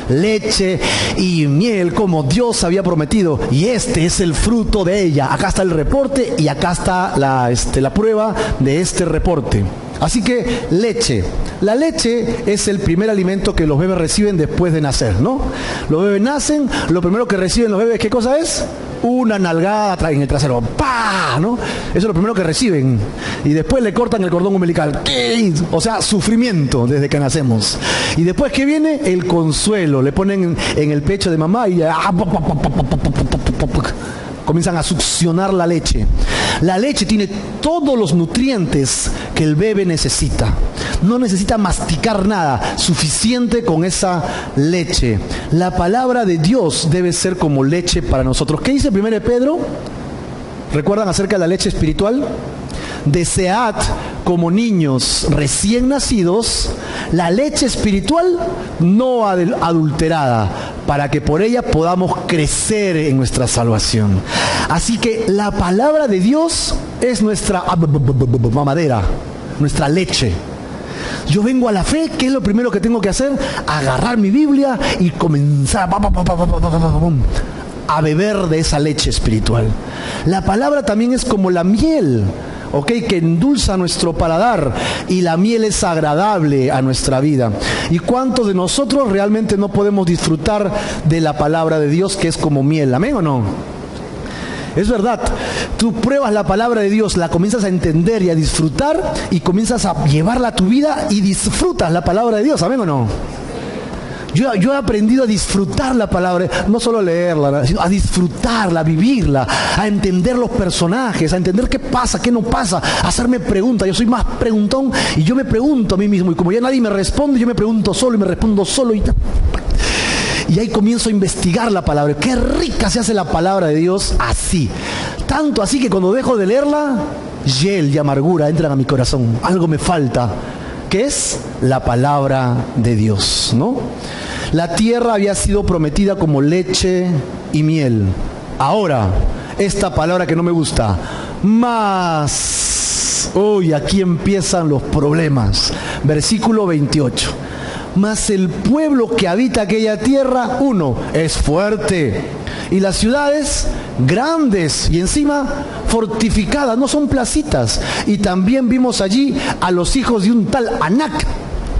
Leche y miel, como Dios había prometido, y este es el fruto de ella. Acá está el reporte y acá está la prueba de este reporte. Así que leche. La leche es el primer alimento que los bebés reciben después de nacer, ¿no? Los bebés nacen, lo primero que reciben los bebés, ¿qué cosa es? Una nalgada en el trasero. ¡Pah! ¿No? Eso es lo primero que reciben. Y después le cortan el cordón umbilical. O sea, sufrimiento desde que nacemos. Y después, ¿qué viene? El consuelo. Le ponen en el pecho de mamá y comienzan a succionar la leche. La leche tiene todos los nutrientes que el bebé necesita. No necesita masticar nada, suficiente con esa leche. La palabra de Dios debe ser como leche para nosotros. ¿Qué dice 1 Pedro? ¿Recuerdan acerca de la leche espiritual? Desead como niños recién nacidos la leche espiritual no adulterada, para que por ella podamos crecer en nuestra salvación. Así que la palabra de Dios es nuestra mamadera, nuestra leche. Yo vengo a la fe, ¿qué es lo primero que tengo que hacer? Agarrar mi Biblia y comenzar a beber de esa leche espiritual. La palabra también es como la miel, ¿ok? Que endulza nuestro paladar, y la miel es agradable a nuestra vida. ¿Y cuántos de nosotros realmente no podemos disfrutar de la palabra de Dios, que es como miel? ¿Amén o no? Es verdad, tú pruebas la palabra de Dios, la comienzas a entender y a disfrutar, y comienzas a llevarla a tu vida y disfrutas la palabra de Dios. ¿Amén o no? Yo he aprendido a disfrutar la palabra, no solo leerla, sino a disfrutarla, a vivirla, a entender los personajes, a entender qué pasa, qué no pasa, a hacerme preguntas. Yo soy más preguntón y yo me pregunto a mí mismo, y como ya nadie me responde, yo me pregunto solo y me respondo solo y ahí comienzo a investigar la palabra. Qué rica se hace la palabra de Dios así. Tanto así que cuando dejo de leerla, hiel y amargura entran a mi corazón. Algo me falta, que es la palabra de Dios, ¿no? La tierra había sido prometida como leche y miel. Ahora, esta palabra que no me gusta, más. Uy, aquí empiezan los problemas. Versículo 28. Mas el pueblo que habita aquella tierra, uno, es fuerte, y las ciudades grandes y encima fortificadas, no son placitas. Y también vimos allí a los hijos de un tal Anac.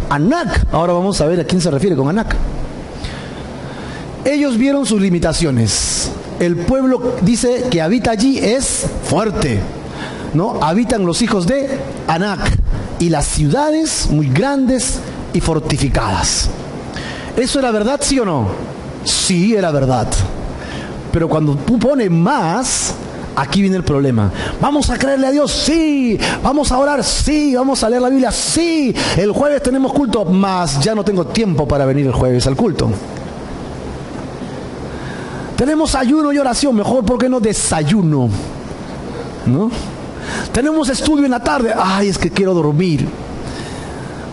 Anac, ahora vamos a ver a quién se refiere con Anac. Ellos vieron sus limitaciones. El pueblo, dice, que habita allí es fuerte, ¿no? Habitan los hijos de Anac, y las ciudades muy grandes y fortificadas. ¿Eso era verdad, sí o no? Sí, era verdad. Pero cuando tú pones más, aquí viene el problema. ¿Vamos a creerle a Dios? Sí. ¿Vamos a orar? Sí. ¿Vamos a leer la Biblia? Sí. El jueves tenemos culto, más ya no tengo tiempo para venir el jueves al culto. Tenemos ayuno y oración, mejor ¿por qué no desayuno? ¿No? Tenemos estudio en la tarde, ay, es que quiero dormir,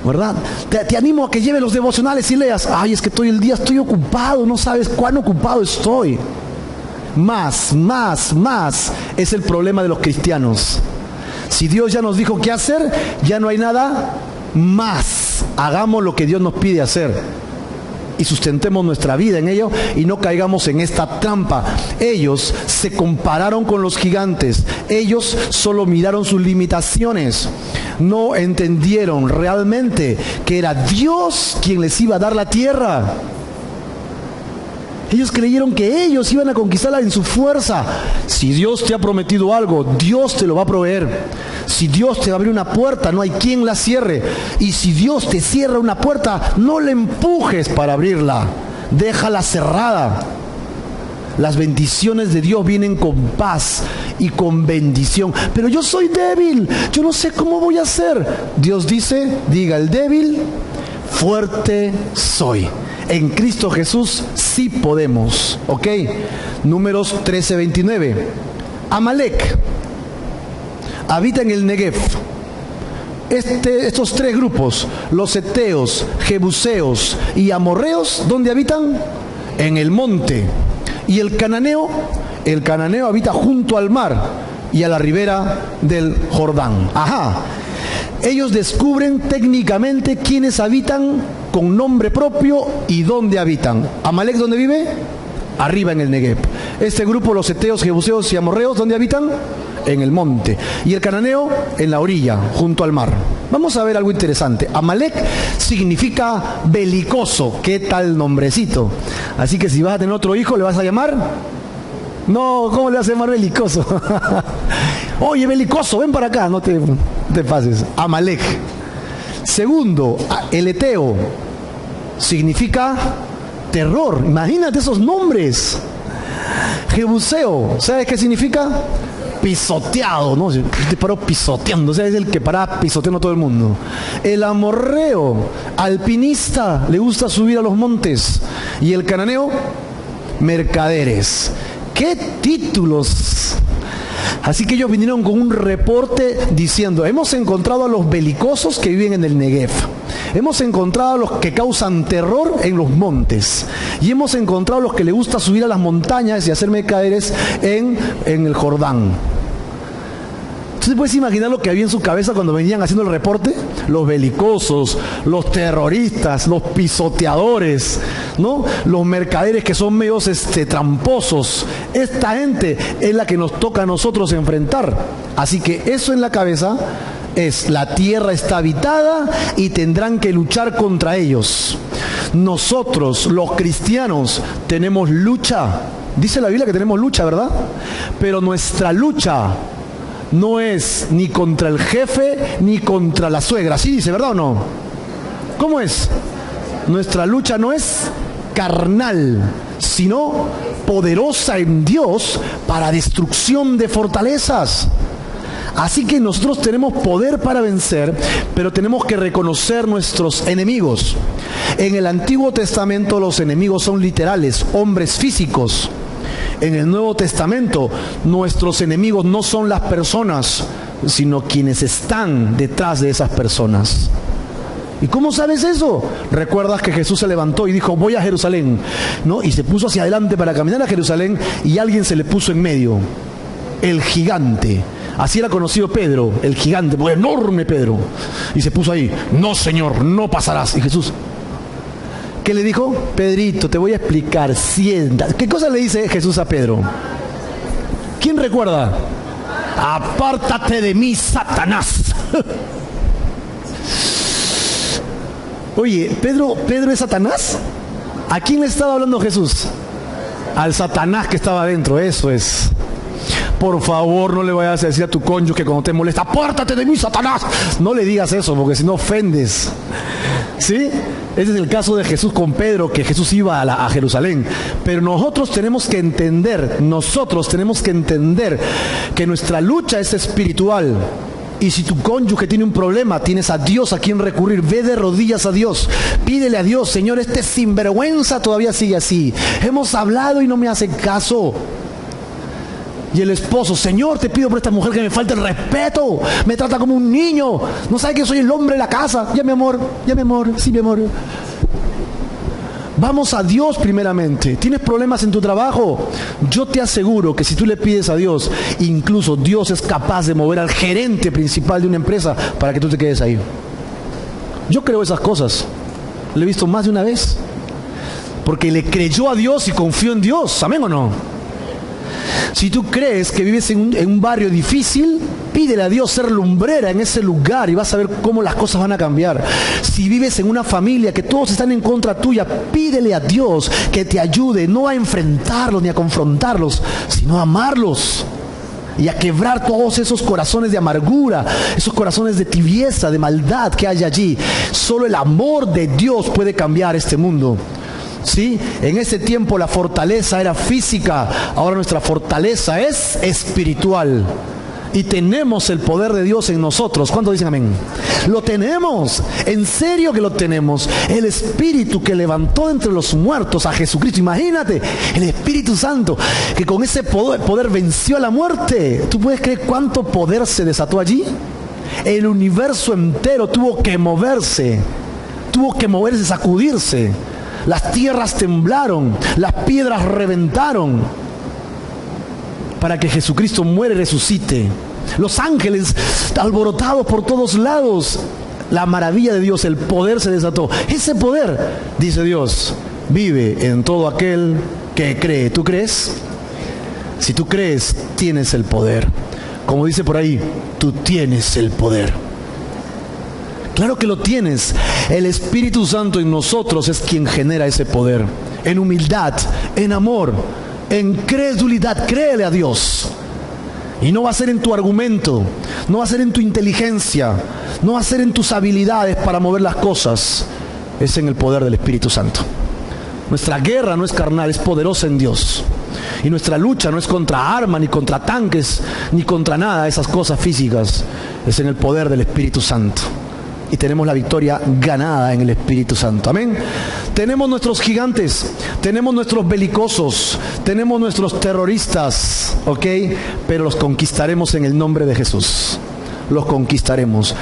¿verdad? Te animo a que lleves los devocionales y leas, ay, es que todo el día estoy ocupado, no sabes cuán ocupado estoy. Más es el problema de los cristianos. Si Dios ya nos dijo qué hacer, ya no hay nada más. Hagamos lo que Dios nos pide hacer y sustentemos nuestra vida en ello y no caigamos en esta trampa. Ellos se compararon con los gigantes. Ellos solo miraron sus limitaciones. No entendieron realmente que era Dios quien les iba a dar la tierra. Ellos creyeron que ellos iban a conquistarla en su fuerza. Si Dios te ha prometido algo, Dios te lo va a proveer. Si Dios te va a abrir una puerta, no hay quien la cierre. Y si Dios te cierra una puerta, no le empujes para abrirla. Déjala cerrada. Las bendiciones de Dios vienen con paz y con bendición. Pero yo soy débil, yo no sé cómo voy a hacer. Dios dice, diga el débil, fuerte soy. En Cristo Jesús sí podemos, ¿ok? Números 13:29. Amalek habita en el Negev. Estos tres grupos, los heteos, jebuseos y amorreos, ¿dónde habitan? En el monte. Y el cananeo habita junto al mar y a la ribera del Jordán. Ajá. Ellos descubren técnicamente quiénes habitan con nombre propio y dónde habitan. Amalek, ¿dónde vive? Arriba en el Negev. Este grupo, los heteos, jebuseos y amorreos, ¿dónde habitan? En el monte. Y el cananeo en la orilla, junto al mar. Vamos a ver algo interesante. Amalek significa belicoso. ¿Qué tal nombrecito? Así que si vas a tener otro hijo, ¿le vas a llamar? No, ¿cómo le vas a llamar belicoso? Oye, belicoso, ven para acá, no te pases. Amalek. Segundo, el eteo significa terror. Imagínate esos nombres. Jebuseo, ¿sabes qué significa? Pisoteado, ¿no? Te paró pisoteando, o sea, es el que para pisoteando a todo el mundo. El amorreo, alpinista, le gusta subir a los montes. Y el cananeo, mercaderes. ¡Qué títulos! Así que ellos vinieron con un reporte diciendo, hemos encontrado a los belicosos que viven en el Negev. Hemos encontrado a los que causan terror en los montes. Y hemos encontrado a los que les gusta subir a las montañas y hacer mercaderes en el Jordán. ¿Tú puedes imaginar lo que había en su cabeza cuando venían haciendo el reporte? Los belicosos, los terroristas, los pisoteadores, ¿no? Los mercaderes que son medios tramposos. Esta gente es la que nos toca a nosotros enfrentar. Así que eso en la cabeza es: la tierra está habitada y tendrán que luchar contra ellos. Nosotros, los cristianos, tenemos lucha. Dice la Biblia que tenemos lucha, ¿verdad? Pero nuestra lucha no es ni contra el jefe ni contra la suegra. ¿Sí dice, verdad o no? ¿Cómo es? Nuestra lucha no es carnal, sino poderosa en Dios para destrucción de fortalezas. Así que nosotros tenemos poder para vencer, pero tenemos que reconocer nuestros enemigos. En el Antiguo Testamento los enemigos son literales, hombres físicos. En el Nuevo Testamento nuestros enemigos no son las personas, sino quienes están detrás de esas personas. ¿Y cómo sabes eso? Recuerdas que Jesús se levantó y dijo, voy a Jerusalén, ¿no? Y se puso hacia adelante para caminar a Jerusalén y alguien se le puso en medio. El gigante. Así era conocido Pedro, el gigante, porque enorme Pedro. Y se puso ahí, no Señor, no pasarás. Y Jesús, ¿qué le dijo? Pedrito, te voy a explicar, siéntate. ¿Qué cosa le dice Jesús a Pedro? ¿Quién recuerda? Apártate de mí, Satanás. Oye, ¿Pedro es Satanás? ¿A quién le estaba hablando Jesús? Al Satanás que estaba adentro, eso es. Por favor, no le vayas a decir a tu cónyuge cuando te molesta, apártate de mí, Satanás. No le digas eso, porque si no ofendes. ¿Sí? Ese es el caso de Jesús con Pedro, que Jesús iba a Jerusalén. Pero nosotros tenemos que entender que nuestra lucha es espiritual. Y si tu cónyuge tiene un problema, tienes a Dios a quien recurrir. Ve de rodillas a Dios. Pídele a Dios, Señor, este sinvergüenza todavía sigue así. Hemos hablado y no me hace caso. Y el esposo, Señor, te pido por esta mujer que me falte el respeto. Me trata como un niño. No sabe que soy el hombre de la casa. Ya, mi amor, sí, mi amor. Vamos a Dios primeramente. ¿Tienes problemas en tu trabajo? Yo te aseguro que si tú le pides a Dios, incluso Dios es capaz de mover al gerente principal de una empresa para que tú te quedes ahí. Yo creo esas cosas. Lo he visto más de una vez. Porque le creyó a Dios y confió en Dios. ¿Amén o no? Si tú crees que vives en un barrio difícil, pídele a Dios ser lumbrera en ese lugar y vas a ver cómo las cosas van a cambiar. Si vives en una familia que todos están en contra tuya, pídele a Dios que te ayude no a enfrentarlos ni a confrontarlos, sino a amarlos y a quebrar todos esos corazones de amargura, esos corazones de tibieza, de maldad que hay allí. Solo el amor de Dios puede cambiar este mundo. ¿Sí? En ese tiempo la fortaleza era física, ahora nuestra fortaleza es espiritual. Y tenemos el poder de Dios en nosotros. ¿Cuántos dicen amén? Lo tenemos, en serio que lo tenemos. El Espíritu que levantó entre los muertos a Jesucristo. Imagínate, el Espíritu Santo que con ese poder venció a la muerte. ¿Tú puedes creer cuánto poder se desató allí? El universo entero tuvo que moverse, sacudirse. Las tierras temblaron, las piedras reventaron para que Jesucristo muera y resucite. Los ángeles alborotados por todos lados. La maravilla de Dios, el poder se desató. Ese poder, dice Dios, vive en todo aquel que cree. ¿Tú crees? Si tú crees, tienes el poder. Como dice por ahí, tú tienes el poder. Claro que lo tienes. El Espíritu Santo en nosotros es quien genera ese poder. En humildad, en amor, en credulidad, créele a Dios. Y no va a ser en tu argumento, no va a ser en tu inteligencia, no va a ser en tus habilidades para mover las cosas. Es en el poder del Espíritu Santo. Nuestra guerra no es carnal, es poderosa en Dios. Y nuestra lucha no es contra armas, ni contra tanques, ni contra nada de esas cosas físicas. Es en el poder del Espíritu Santo. Y tenemos la victoria ganada en el Espíritu Santo. Amén. Tenemos nuestros gigantes, tenemos nuestros belicosos, tenemos nuestros terroristas, ¿ok? Pero los conquistaremos en el nombre de Jesús. Los conquistaremos.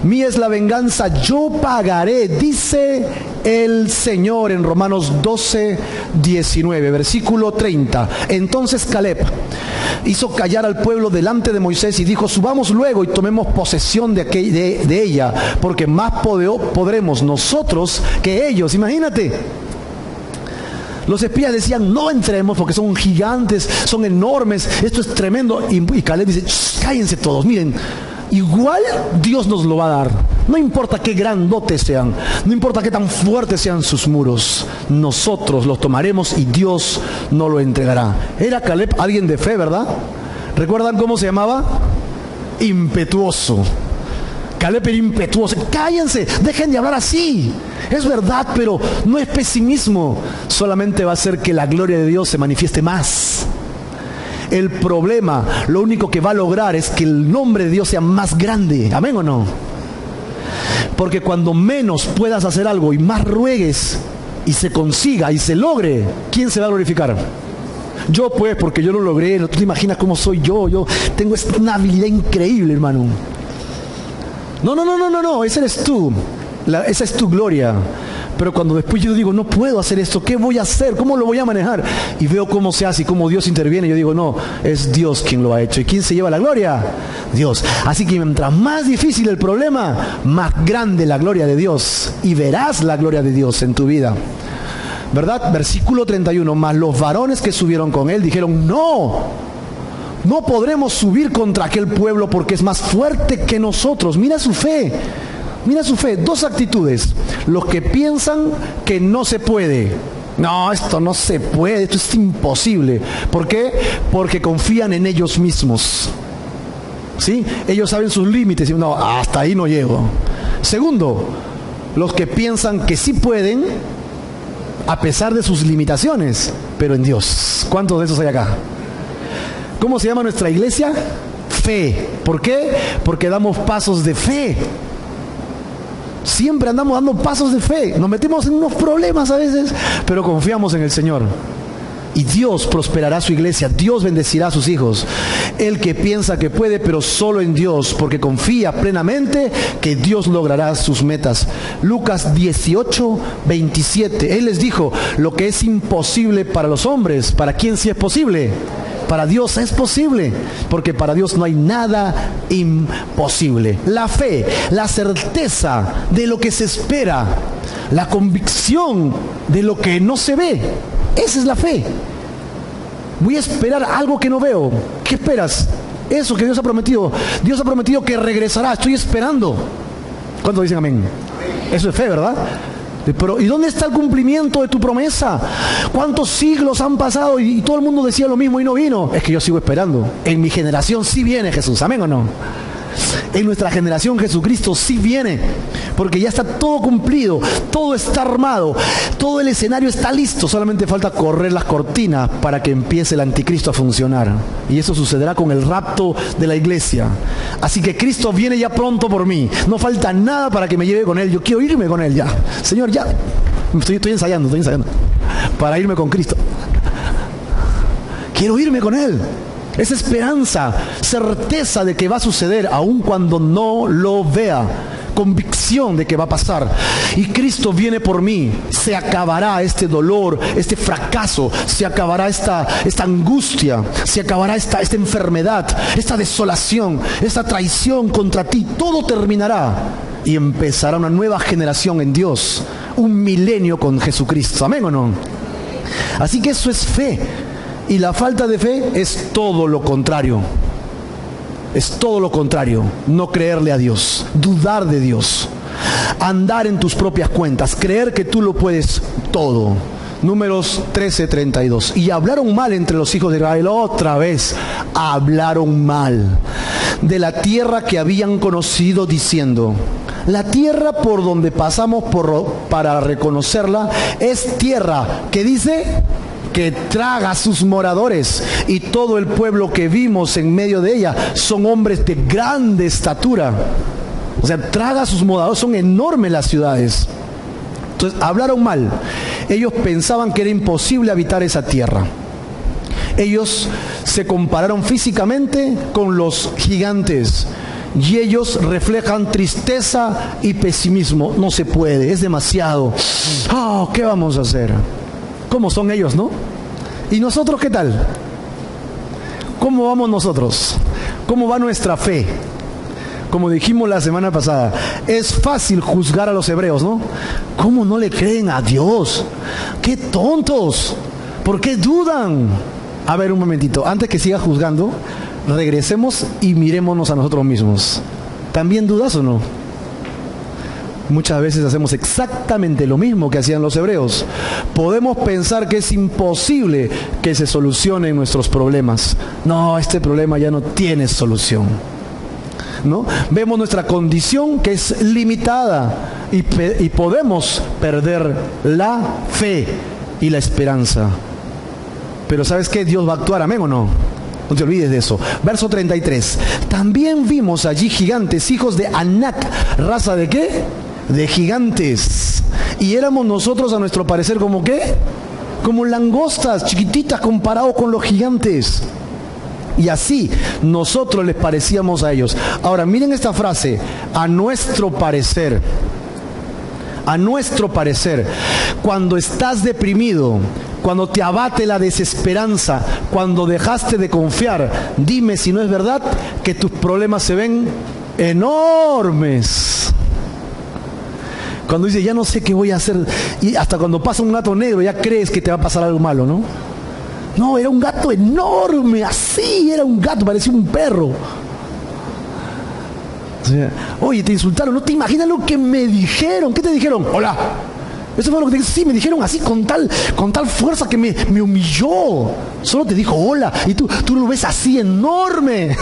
Mía es la venganza, yo pagaré, dice el Señor en Romanos 12:19, versículo 30. Entonces Caleb hizo callar al pueblo delante de Moisés y dijo: subamos luego y tomemos posesión de ella, porque más podremos nosotros que ellos. Imagínate. Los espías decían: no entremos porque son gigantes, son enormes, esto es tremendo. Y Caleb dice: cállense todos, miren, igual Dios nos lo va a dar. No importa qué grandotes sean, no importa qué tan fuertes sean sus muros, nosotros los tomaremos y Dios nos lo entregará. Era Caleb alguien de fe, ¿verdad? ¿Recuerdan cómo se llamaba? Impetuoso. Caleb era impetuoso. Cállense, dejen de hablar así. Es verdad, pero no es pesimismo. Solamente va a hacer que la gloria de Dios se manifieste más. El problema, lo único que va a lograr es que el nombre de Dios sea más grande. ¿Amén o no? Porque cuando menos puedas hacer algo y más ruegues y se consiga y se logre, ¿quién se va a glorificar? Yo pues, porque yo lo logré, no tú te imaginas cómo soy yo tengo una habilidad increíble, hermano. No, ese eres tú, esa es tu gloria. Pero cuando después yo digo, no puedo hacer esto, ¿qué voy a hacer? ¿Cómo lo voy a manejar? Y veo cómo se hace y cómo Dios interviene, yo digo, no, es Dios quien lo ha hecho. ¿Y quién se lleva la gloria? Dios. Así que mientras más difícil el problema, más grande la gloria de Dios. Y verás la gloria de Dios en tu vida. ¿Verdad? Versículo 31, mas los varones que subieron con él dijeron, no podremos subir contra aquel pueblo porque es más fuerte que nosotros. Mira su fe, dos actitudes. Los que piensan que no se puede. No, esto no se puede, esto es imposible. ¿Por qué? Porque confían en ellos mismos. ¿Sí? Ellos saben sus límites y no, hasta ahí no llego. Segundo, los que piensan que sí pueden, a pesar de sus limitaciones, pero en Dios. ¿Cuántos de esos hay acá? ¿Cómo se llama nuestra iglesia? Fe. ¿Por qué? Porque damos pasos de fe. Siempre andamos dando pasos de fe. Nos metemos en unos problemas a veces, pero confiamos en el Señor. Y Dios prosperará su iglesia, Dios bendecirá a sus hijos. El que piensa que puede, pero solo en Dios, porque confía plenamente que Dios logrará sus metas. Lucas 18, 27. Él les dijo, lo que es imposible para los hombres, ¿para quién sí es posible? Para Dios es posible, porque para Dios no hay nada imposible. La fe, la certeza de lo que se espera, la convicción de lo que no se ve. Esa es la fe. Voy a esperar algo que no veo. ¿Qué esperas? Eso que Dios ha prometido. Dios ha prometido que regresará. Estoy esperando. ¿Cuántos dicen amén? Eso es fe, ¿verdad? Pero ¿y dónde está el cumplimiento de tu promesa? ¿Cuántos siglos han pasado y todo el mundo decía lo mismo y no vino? Es que yo sigo esperando. En mi generación sí viene Jesús. ¿Amén o no? En nuestra generación Jesucristo sí viene, porque ya está todo cumplido, todo está armado, todo el escenario está listo, solamente falta correr las cortinas para que empiece el anticristo a funcionar, y eso sucederá con el rapto de la iglesia. Así que Cristo viene ya pronto por mí, no falta nada para que me lleve con Él. Yo quiero irme con Él ya, Señor, ya estoy ensayando para irme con Cristo. Quiero irme con Él. Es esperanza, certeza de que va a suceder, aun cuando no lo vea. Convicción de que va a pasar. Y Cristo viene por mí. Se acabará este dolor, este fracaso. Se acabará esta angustia. Se acabará esta enfermedad, esta desolación, esta traición contra ti. Todo terminará. Y empezará una nueva generación en Dios. Un milenio con Jesucristo. ¿Amén o no? Así que eso es fe. Y la falta de fe es todo lo contrario. Es todo lo contrario. No creerle a Dios. Dudar de Dios. Andar en tus propias cuentas. Creer que tú lo puedes todo. Números 13:32. Y hablaron mal entre los hijos de Israel. Otra vez hablaron mal de la tierra que habían conocido, diciendo: la tierra por donde pasamos para reconocerla es tierra que dice que traga a sus moradores, y todo el pueblo que vimos en medio de ella son hombres de grande estatura. O sea, traga a sus moradores, son enormes las ciudades. Entonces hablaron mal. Ellos pensaban que era imposible habitar esa tierra. Ellos se compararon físicamente con los gigantes, y ellos reflejan tristeza y pesimismo. No se puede, es demasiado. ¿Qué vamos a hacer? ¿Cómo son ellos, no? ¿Y nosotros qué tal? ¿Cómo vamos nosotros? ¿Cómo va nuestra fe? Como dijimos la semana pasada, es fácil juzgar a los hebreos, ¿no? ¿Cómo no le creen a Dios? ¡Qué tontos! ¿Por qué dudan? A ver, un momentito, antes que siga juzgando, regresemos y mirémonos a nosotros mismos. ¿También dudas o no? Muchas veces hacemos exactamente lo mismo que hacían los hebreos. Podemos pensar que es imposible que se solucionen nuestros problemas. No, este problema ya no tiene solución, ¿no? Vemos nuestra condición que es limitada y podemos perder la fe y la esperanza. Pero ¿sabes qué? Dios va a actuar, ¿amén o no? No te olvides de eso. Verso 33. También vimos allí gigantes, hijos de Anac. ¿Raza de qué? De gigantes. Y éramos nosotros, a nuestro parecer, ¿como qué? como langostas chiquititas comparado con los gigantes. Y así nosotros les parecíamos a ellos. Ahora miren esta frase, a nuestro parecer. A nuestro parecer, cuando estás deprimido, cuando te abate la desesperanza, cuando dejaste de confiar, dime si no es verdad que tus problemas se ven enormes. Cuando dices, ya no sé qué voy a hacer, y hasta cuando pasa un gato negro ya crees que te va a pasar algo malo, ¿no? No, era un gato enorme, así, era un gato, parecía un perro. Oye, te insultaron, no te imaginas lo que me dijeron. ¿Qué te dijeron? Hola. Eso fue lo que te dije. Sí, me dijeron así con tal fuerza que me humilló. Solo te dijo hola y tú lo ves así enorme.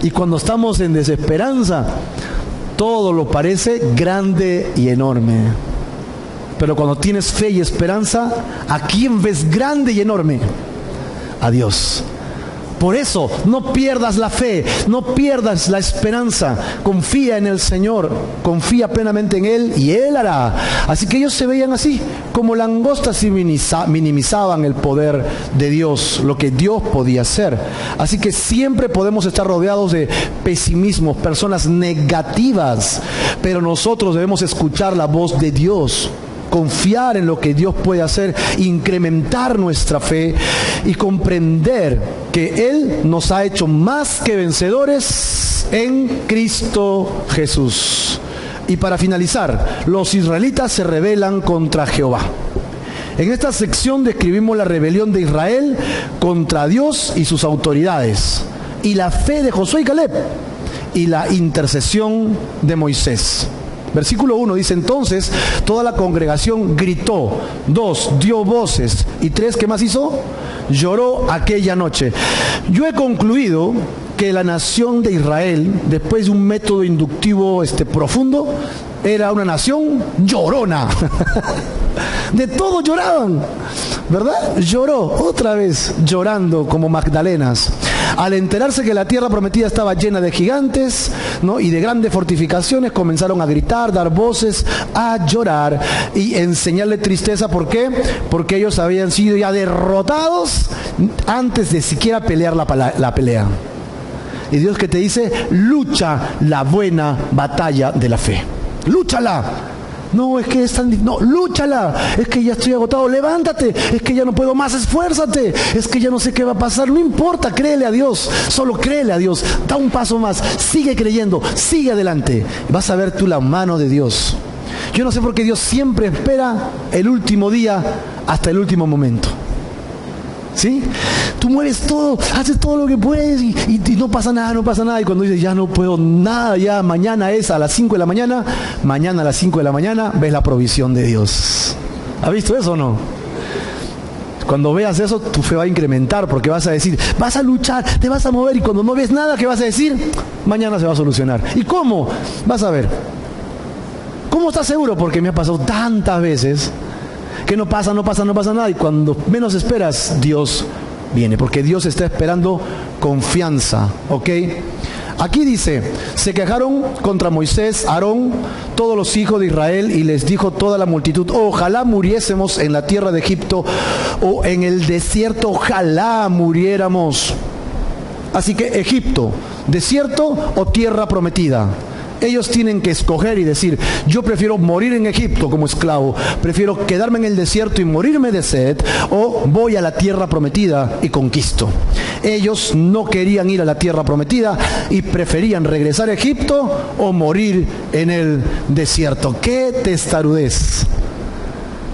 Y cuando estamos en desesperanza, todo lo parece grande y enorme. Pero cuando tienes fe y esperanza, ¿a quién ves grande y enorme? A Dios. Por eso, no pierdas la fe, no pierdas la esperanza. Confía en el Señor, confía plenamente en Él y Él hará. Así que ellos se veían así, como langostas, y minimizaban el poder de Dios, lo que Dios podía hacer. Así que siempre podemos estar rodeados de pesimismo, personas negativas, pero nosotros debemos escuchar la voz de Dios. Confiar en lo que Dios puede hacer, incrementar nuestra fe y comprender que Él nos ha hecho más que vencedores en Cristo Jesús. Y para finalizar, los israelitas se rebelan contra Jehová. En esta sección describimos la rebelión de Israel contra Dios y sus autoridades, y la fe de Josué y Caleb, y la intercesión de Moisés. Versículo 1 dice, entonces toda la congregación gritó, 2, dio voces, y 3, ¿qué más hizo? Lloró aquella noche. Yo he concluido que la nación de Israel, después de un método inductivo profundo, era una nación llorona. De todo lloraban, ¿verdad? Lloró, otra vez llorando como Magdalenas. Al enterarse que la tierra prometida estaba llena de gigantes, ¿no?, y de grandes fortificaciones, comenzaron a gritar, dar voces, a llorar y enseñarle tristeza. ¿Por qué? Porque ellos habían sido ya derrotados antes de siquiera pelear la pelea. Y Dios que te dice, lucha la buena batalla de la fe. Lúchala. No, es que es tan difícil. No, lúchala. Es que ya estoy agotado. Levántate. Es que ya no puedo más. Esfuérzate. Es que ya no sé qué va a pasar. No importa. Créele a Dios. Solo créele a Dios. Da un paso más. Sigue creyendo. Sigue adelante. Vas a ver tú la mano de Dios. Yo no sé por qué Dios siempre espera el último día hasta el último momento. ¿Sí? Tú mueves todo, haces todo lo que puedes y no pasa nada, no pasa nada. Y cuando dices, ya no puedo nada, ya mañana es a las 5 de la mañana, mañana a las 5 de la mañana ves la provisión de Dios. ¿Has visto eso o no? Cuando veas eso, tu fe va a incrementar, porque vas a decir, vas a luchar, te vas a mover, y cuando no ves nada, ¿qué vas a decir? Mañana se va a solucionar. ¿Y cómo? Vas a ver. ¿Cómo estás seguro? Porque me ha pasado tantas veces que no pasa nada, y cuando menos esperas, Dios viene, porque Dios está esperando confianza, ¿ok? Aquí dice, se quejaron contra Moisés, Aarón, todos los hijos de Israel, y les dijo toda la multitud, ojalá muriésemos en la tierra de Egipto o en el desierto, ojalá muriéramos. Así que Egipto, desierto o tierra prometida. Ellos tienen que escoger y decir, yo prefiero morir en Egipto como esclavo, prefiero quedarme en el desierto y morirme de sed, o voy a la tierra prometida y conquisto. Ellos no querían ir a la tierra prometida y preferían regresar a Egipto o morir en el desierto. ¡Qué testarudez!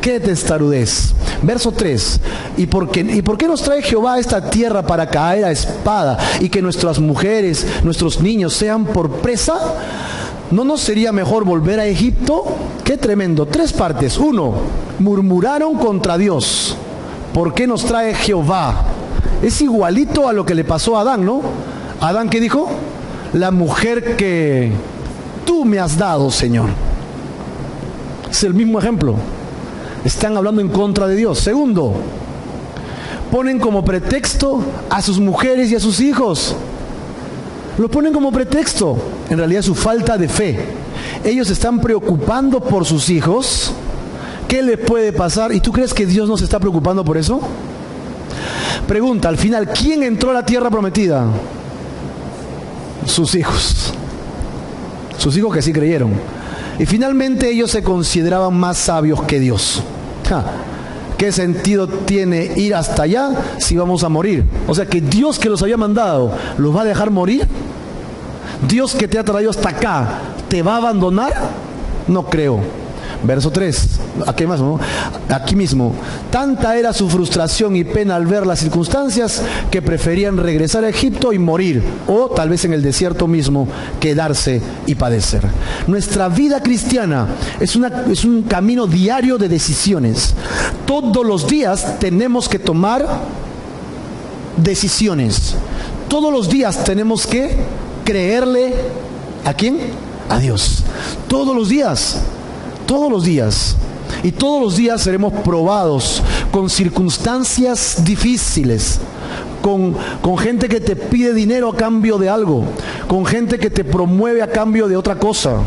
¡Qué testarudez! Verso 3, ¿y por qué nos trae Jehová a esta tierra para caer a espada y que nuestras mujeres, nuestros niños sean por presa? ¿No nos sería mejor volver a Egipto? ¡Qué tremendo! 3 partes. 1, murmuraron contra Dios. ¿Por qué nos trae Jehová? Es igualito a lo que le pasó a Adán, ¿no? Adán, ¿qué dijo? La mujer que tú me has dado, Señor. Es el mismo ejemplo. Están hablando en contra de Dios. 2, ponen como pretexto a sus mujeres y a sus hijos. Lo ponen como pretexto. En realidad es su falta de fe. Ellos están preocupando por sus hijos, ¿Qué les puede pasar? ¿Y tú crees que Dios no se está preocupando por eso? Pregunta, al final, ¿quién entró a la tierra prometida? Sus hijos. Sus hijos que sí creyeron. Y finalmente ellos se consideraban más sabios que Dios. ¿Qué sentido tiene ir hasta allá si vamos a morir? O sea, que Dios que los había mandado, ¿los va a dejar morir? Dios que te ha traído hasta acá, ¿te va a abandonar? No creo. Verso 3, aquí mismo. Tanta era su frustración y pena al ver las circunstancias que preferían regresar a Egipto y morir, o tal vez en el desierto mismo quedarse y padecer. Nuestra vida cristiana es un camino diario de decisiones. Todos los días tenemos que tomar decisiones. Todos los días tenemos que creerle ¿a quién? A Dios. Todos los días. Todos los días. Y todos los días seremos probados con circunstancias difíciles, con gente que te pide dinero a cambio de algo, con gente que te promueve a cambio de otra cosa.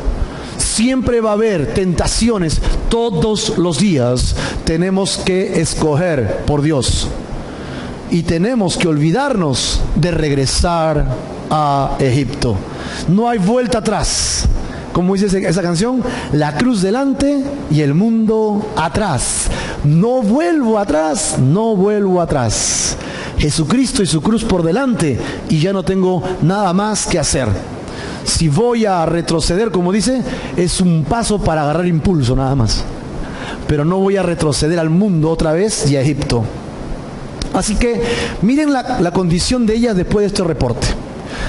Siempre va a haber tentaciones. Todos los días tenemos que escoger por Dios. Y tenemos que olvidarnos de regresar a Egipto. No hay vuelta atrás. Como dice esa canción, la cruz delante y el mundo atrás. No vuelvo atrás, no vuelvo atrás. Jesucristo y su cruz por delante y ya no tengo nada más que hacer. Si voy a retroceder, como dice, es un paso para agarrar impulso nada más. Pero no voy a retroceder al mundo otra vez y a Egipto. Así que miren la condición de ellas después de este reporte.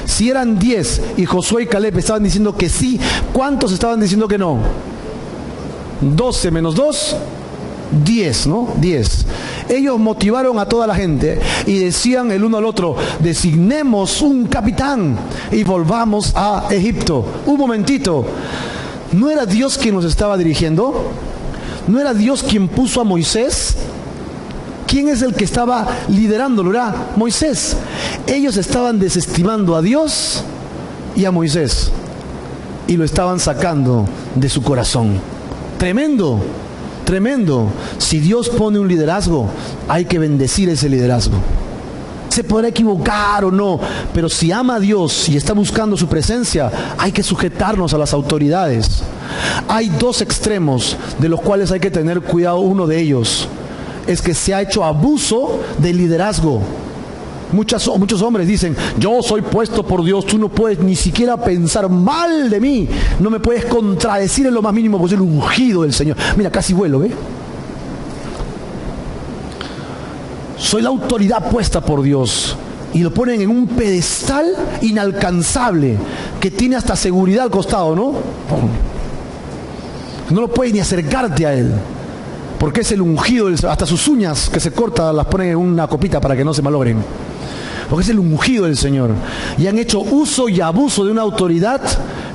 Si eran 10 y Josué y Caleb estaban diciendo que sí, ¿cuántos estaban diciendo que no? 12 menos 2, 10, ¿no? 10. Ellos motivaron a toda la gente y decían el uno al otro, designemos un capitán y volvamos a Egipto. Un momentito, ¿no era Dios quien nos estaba dirigiendo? ¿No era Dios quien puso a Moisés? ¿Quién es el que estaba liderándolo? Era Moisés. Ellos estaban desestimando a Dios y a Moisés y lo estaban sacando de su corazón. Tremendo, tremendo. Si Dios pone un liderazgo, hay que bendecir ese liderazgo. Se podrá equivocar o no, pero si ama a Dios y está buscando su presencia, hay que sujetarnos a las autoridades. Hay dos extremos de los cuales hay que tener cuidado. Uno de ellos es que se ha hecho abuso del liderazgo. Muchos hombres dicen, yo soy puesto por Dios, tú no puedes ni siquiera pensar mal de mí, no me puedes contradecir en lo más mínimo, porque soy el ungido del Señor. Mira, casi vuelo, ¿ve? Soy la autoridad puesta por Dios. Y lo ponen en un pedestal inalcanzable, que tiene hasta seguridad al costado, ¿no? No lo puedes ni acercarte a él, porque es el ungido, hasta sus uñas que se cortan las ponen en una copita para que no se malogren, porque es el ungido del Señor. Y han hecho uso y abuso de una autoridad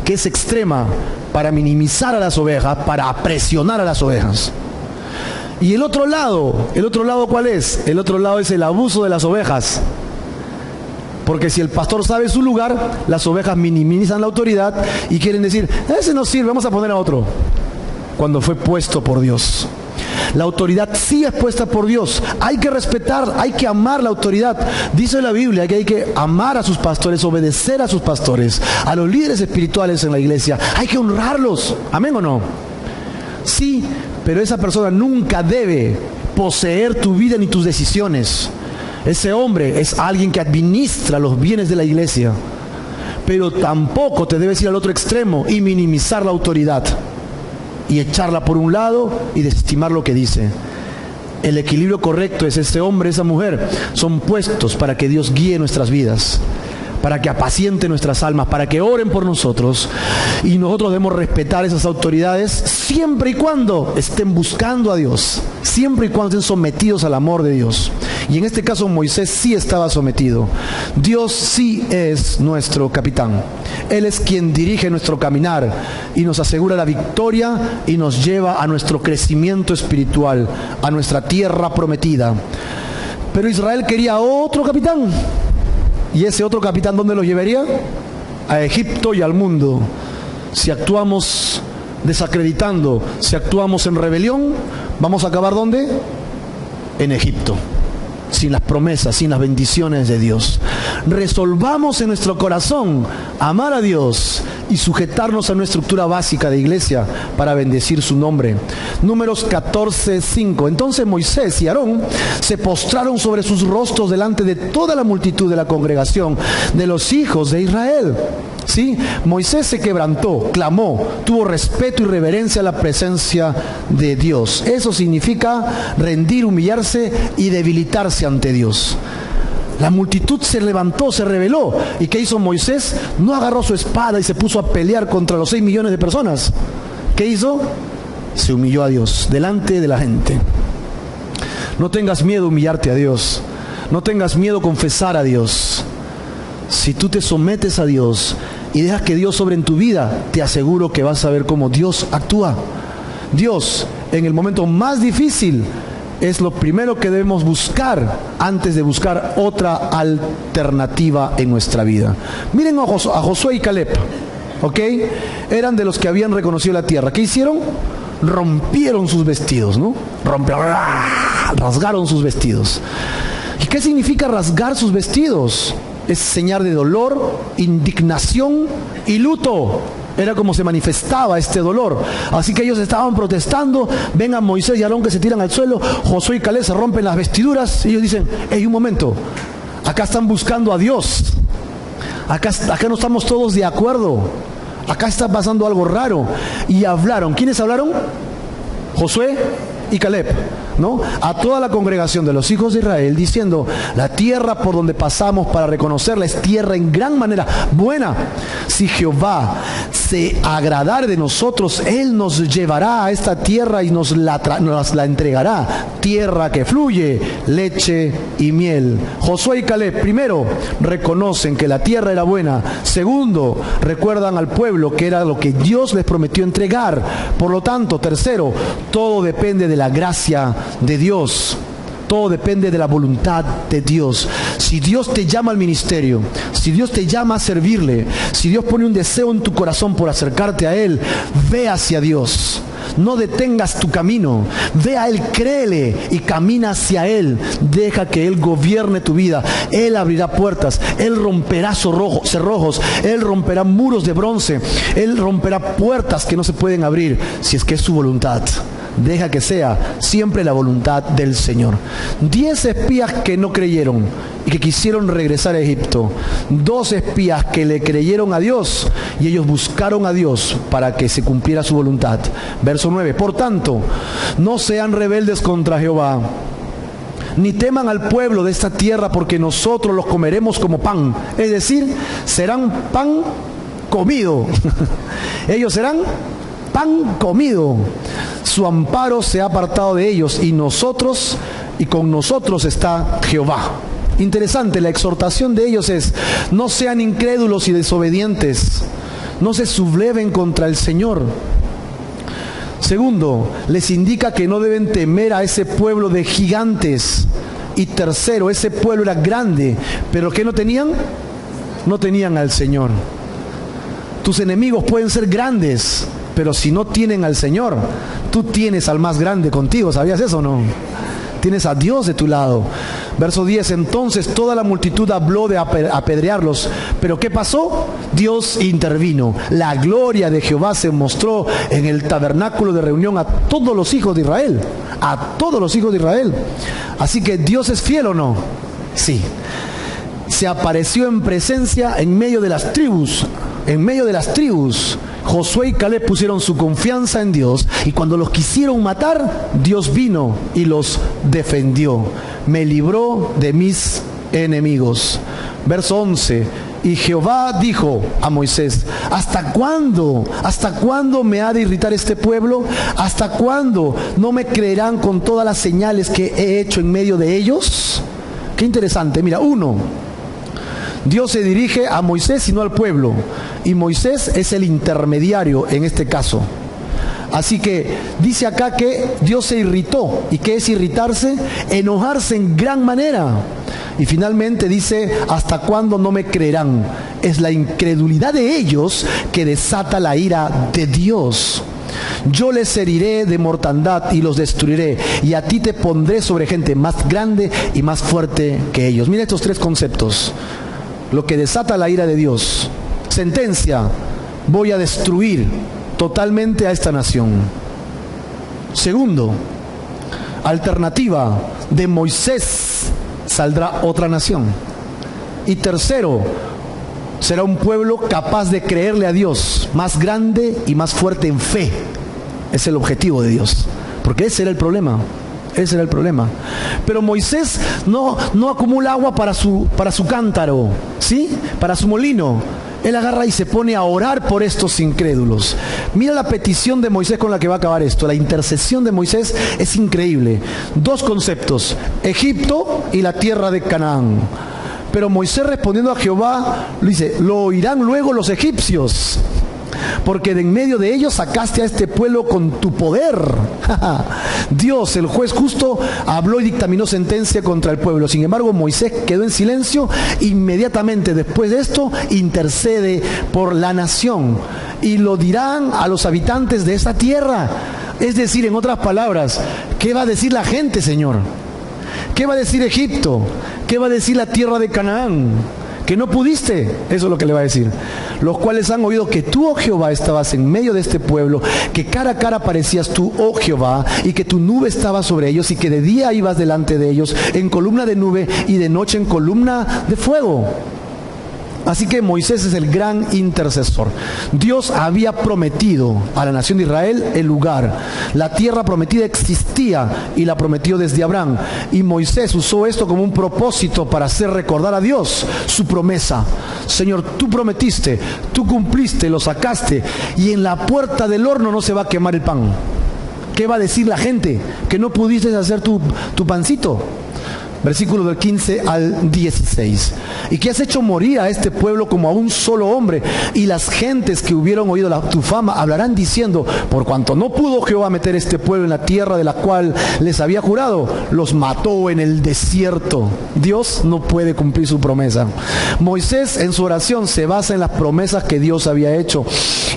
que es extrema para minimizar a las ovejas, para presionar a las ovejas. Y el otro lado ¿cuál es? El otro lado es el abuso de las ovejas. Porque si el pastor sabe su lugar, las ovejas minimizan la autoridad y quieren decir, ese no sirve, vamos a poner a otro. Cuando fue puesto por Dios. La autoridad sí es puesta por Dios. Hay que respetar, hay que amar la autoridad. Dice la Biblia que hay que amar a sus pastores, obedecer a sus pastores, a los líderes espirituales en la iglesia. Hay que honrarlos. ¿Amén o no? Sí, pero esa persona nunca debe poseer tu vida ni tus decisiones. Ese hombre es alguien que administra los bienes de la iglesia. Pero tampoco te debes ir al otro extremo y minimizar la autoridad y echarla por un lado y desestimar lo que dice. El equilibrio correcto es ese hombre, esa mujer, son puestos para que Dios guíe nuestras vidas, para que apaciente nuestras almas, para que oren por nosotros, y nosotros debemos respetar esas autoridades siempre y cuando estén buscando a Dios, siempre y cuando estén sometidos al amor de Dios. Y en este caso Moisés sí estaba sometido. Dios sí es nuestro capitán. Él es quien dirige nuestro caminar y nos asegura la victoria y nos lleva a nuestro crecimiento espiritual, a nuestra tierra prometida. Pero Israel quería otro capitán. ¿Y ese otro capitán dónde los llevaría? A Egipto y al mundo. Si actuamos desacreditando, si actuamos en rebelión, ¿Vamos a acabar dónde? En Egipto. Sin las promesas, sin las bendiciones de Dios. Resolvamos en nuestro corazón amar a Dios y sujetarnos a una estructura básica de iglesia para bendecir su nombre. Números 14:5. Entonces Moisés y Aarón se postraron sobre sus rostros delante de toda la multitud de la congregación de los hijos de Israel. ¿Sí? Moisés se quebrantó, clamó, tuvo respeto y reverencia a la presencia de Dios. Eso significa rendir, humillarse y debilitarse ante Dios. La multitud se levantó, se rebeló. ¿Y qué hizo Moisés? No agarró su espada y se puso a pelear contra los 6 millones de personas. ¿Qué hizo? Se humilló a Dios delante de la gente. No tengas miedo a humillarte a Dios. No tengas miedo a confesar a Dios. Si tú te sometes a Dios y dejas que Dios sobre en tu vida, te aseguro que vas a ver cómo Dios actúa. Dios, en el momento más difícil, es lo primero que debemos buscar antes de buscar otra alternativa en nuestra vida. Miren a Josué y Caleb, ¿ok? Eran de los que habían reconocido la tierra. ¿Qué hicieron? Rompieron sus vestidos, ¿no? Rasgaron sus vestidos. ¿Y qué significa rasgar sus vestidos? Es señal de dolor, indignación y luto. Era como se manifestaba este dolor. Así que ellos estaban protestando. Ven a Moisés y Aarón que se tiran al suelo. Josué y Caleb se rompen las vestiduras. Y ellos dicen, hey, un momento. Acá están buscando a Dios. Acá no estamos todos de acuerdo. Acá está pasando algo raro. Y hablaron. ¿Quiénes hablaron? Josué y Caleb, ¿no? A toda la congregación de los hijos de Israel, diciendo, la tierra por donde pasamos para reconocerla es tierra en gran manera buena. Si Jehová se agradare de nosotros, Él nos llevará a esta tierra y nos la entregará. Tierra que fluye leche y miel. Josué y Caleb, primero, reconocen que la tierra era buena. Segundo, recuerdan al pueblo que era lo que Dios les prometió entregar. Por lo tanto, tercero, todo depende de la gracia de Dios. Todo depende de la voluntad de Dios. Si Dios te llama al ministerio, si Dios te llama a servirle, si Dios pone un deseo en tu corazón por acercarte a Él, ve hacia Dios. No detengas tu camino. Ve a Él, créele y camina hacia Él. Deja que Él gobierne tu vida. Él abrirá puertas. Él romperá cerrojos. Él romperá muros de bronce. Él romperá puertas que no se pueden abrir si es que es su voluntad. Deja que sea siempre la voluntad del Señor. 10 espías que no creyeron y que quisieron regresar a Egipto. 2 espías que le creyeron a Dios y ellos buscaron a Dios para que se cumpliera su voluntad. Verso 9. Por tanto, no sean rebeldes contra Jehová, ni teman al pueblo de esta tierra, porque nosotros los comeremos como pan. Es decir, serán pan comido. Ellos serán pan comido. Su amparo se ha apartado de ellos y con nosotros está Jehová. Interesante, la exhortación de ellos es: no sean incrédulos y desobedientes, no se subleven contra el Señor. Segundo, les indica que no deben temer a ese pueblo de gigantes. Y tercero, ese pueblo era grande, pero ¿qué no tenían? No tenían al Señor. Tus enemigos pueden ser grandes, pero si no tienen al Señor, tú tienes al más grande contigo. ¿Sabías eso o no? Tienes a Dios de tu lado. Verso 10. Entonces toda la multitud habló de apedrearlos. ¿Pero qué pasó? Dios intervino. La gloria de Jehová se mostró en el tabernáculo de reunión a todos los hijos de Israel. A todos los hijos de Israel. Así que ¿Dios es fiel o no? Sí. Se apareció en presencia en medio de las tribus. En medio de las tribus. Josué y Caleb pusieron su confianza en Dios, y cuando los quisieron matar, Dios vino y los defendió. Me libró de mis enemigos. Verso 11. Y Jehová dijo a Moisés: ¿hasta cuándo? ¿Hasta cuándo me ha de irritar este pueblo? ¿Hasta cuándo no me creerán con todas las señales que he hecho en medio de ellos? Qué interesante. Mira, 1. Dios se dirige a Moisés y no al pueblo. Y Moisés es el intermediario en este caso. Así que dice acá que Dios se irritó. ¿Y qué es irritarse? Enojarse en gran manera. Y finalmente dice: ¿hasta cuándo no me creerán? Es la incredulidad de ellos que desata la ira de Dios. Yo les heriré de mortandad y los destruiré, y a ti te pondré sobre gente más grande y más fuerte que ellos. Mira estos tres conceptos. Lo que desata la ira de Dios. Sentencia: voy a destruir totalmente a esta nación. Segundo, alternativa: de Moisés saldrá otra nación. Y tercero, será un pueblo capaz de creerle a Dios, más grande y más fuerte en fe. Es el objetivo de Dios, porque ese era el problema. Ese era el problema. Pero Moisés no acumula agua para su cántaro, ¿sí? Para su molino. Él agarra y se pone a orar por estos incrédulos. Mira la petición de Moisés con la que va a acabar esto. La intercesión de Moisés es increíble. Dos conceptos: Egipto y la tierra de Canaán. Pero Moisés, respondiendo a Jehová, le dice: lo oirán luego los egipcios, porque de en medio de ellos sacaste a este pueblo con tu poder. Dios, el juez justo, habló y dictaminó sentencia contra el pueblo. Sin embargo, Moisés quedó en silencio. Inmediatamente después de esto, intercede por la nación. Y lo dirán a los habitantes de esa tierra. Es decir, en otras palabras, ¿qué va a decir la gente, Señor? ¿Qué va a decir Egipto? ¿Qué va a decir la tierra de Canaán? Que no pudiste. Eso es lo que le va a decir. Los cuales han oído que tú, oh Jehová, estabas en medio de este pueblo, que cara a cara aparecías tú, oh Jehová, y que tu nube estaba sobre ellos, y que de día ibas delante de ellos en columna de nube y de noche en columna de fuego. Así que Moisés es el gran intercesor. Dios había prometido a la nación de Israel el lugar. La tierra prometida existía y la prometió desde Abraham. Y Moisés usó esto como un propósito para hacer recordar a Dios su promesa. Señor, tú prometiste, tú cumpliste, lo sacaste, y en la puerta del horno no se va a quemar el pan. ¿Qué va a decir la gente? Que no pudiste hacer tu pancito. Versículos del 15 al 16. Y que has hecho morir a este pueblo como a un solo hombre, y las gentes que hubieron oído tu fama hablarán diciendo: por cuanto no pudo Jehová meter este pueblo en la tierra de la cual les había jurado, los mató en el desierto. Dios no puede cumplir su promesa. Moisés, en su oración, se basa en las promesas que Dios había hecho,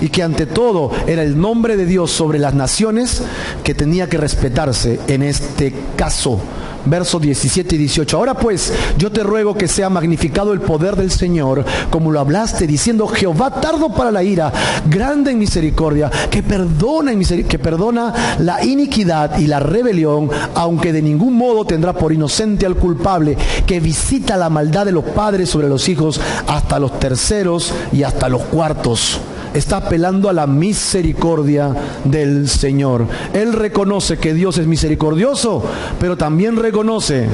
y que ante todo era el nombre de Dios sobre las naciones que tenía que respetarse en este caso. Versos 17 y 18. Ahora pues, yo te ruego que sea magnificado el poder del Señor, como lo hablaste, diciendo: Jehová tardo para la ira, grande en misericordia, que perdona la iniquidad y la rebelión, aunque de ningún modo tendrá por inocente al culpable, que visita la maldad de los padres sobre los hijos hasta los terceros y hasta los cuartos. Está apelando a la misericordia del Señor. Él reconoce que Dios es misericordioso, pero también reconoce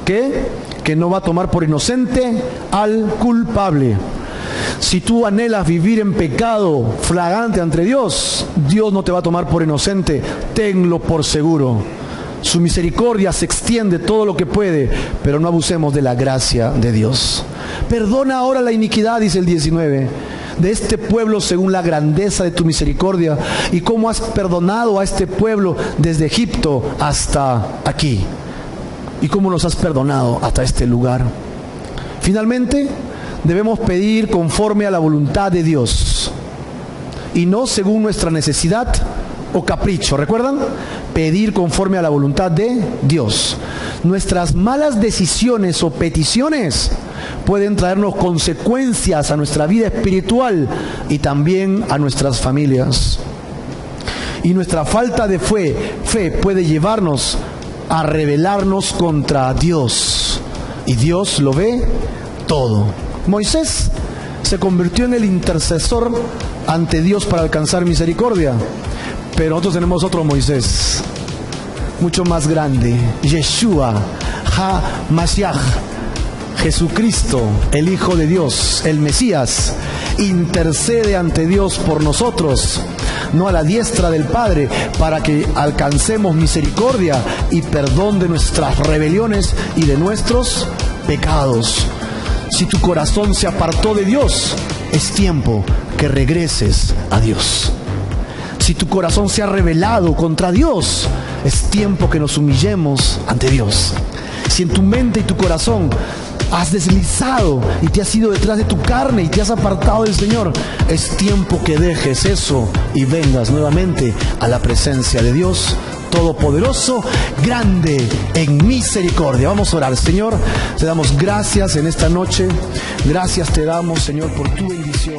que no va a tomar por inocente al culpable. Si tú anhelas vivir en pecado flagrante ante Dios, Dios no te va a tomar por inocente. Tenlo por seguro. Su misericordia se extiende todo lo que puede, pero no abusemos de la gracia de Dios. Perdona ahora la iniquidad, dice el 19, de este pueblo según la grandeza de tu misericordia, y cómo has perdonado a este pueblo desde Egipto hasta aquí, y cómo nos has perdonado hasta este lugar. Finalmente, debemos pedir conforme a la voluntad de Dios y no según nuestra necesidad o capricho. ¿Recuerdan? Pedir conforme a la voluntad de Dios. Nuestras malas decisiones o peticiones pueden traernos consecuencias a nuestra vida espiritual y también a nuestras familias. Y nuestra falta de fe puede llevarnos a rebelarnos contra Dios. Y Dios lo ve todo. Moisés se convirtió en el intercesor ante Dios para alcanzar misericordia. Pero nosotros tenemos otro Moisés, mucho más grande, Yeshua HaMashiach, Jesucristo, el Hijo de Dios, el Mesías, intercede ante Dios por nosotros, no a la diestra del Padre, para que alcancemos misericordia y perdón de nuestras rebeliones y de nuestros pecados. Si tu corazón se apartó de Dios, es tiempo que regreses a Dios. Si tu corazón se ha rebelado contra Dios, es tiempo que nos humillemos ante Dios. Si en tu mente y tu corazón has deslizado y te has ido detrás de tu carne y te has apartado del Señor, es tiempo que dejes eso y vengas nuevamente a la presencia de Dios Todopoderoso, grande en misericordia. Vamos a orar. Señor, te damos gracias en esta noche. Gracias te damos, Señor, por tu bendición.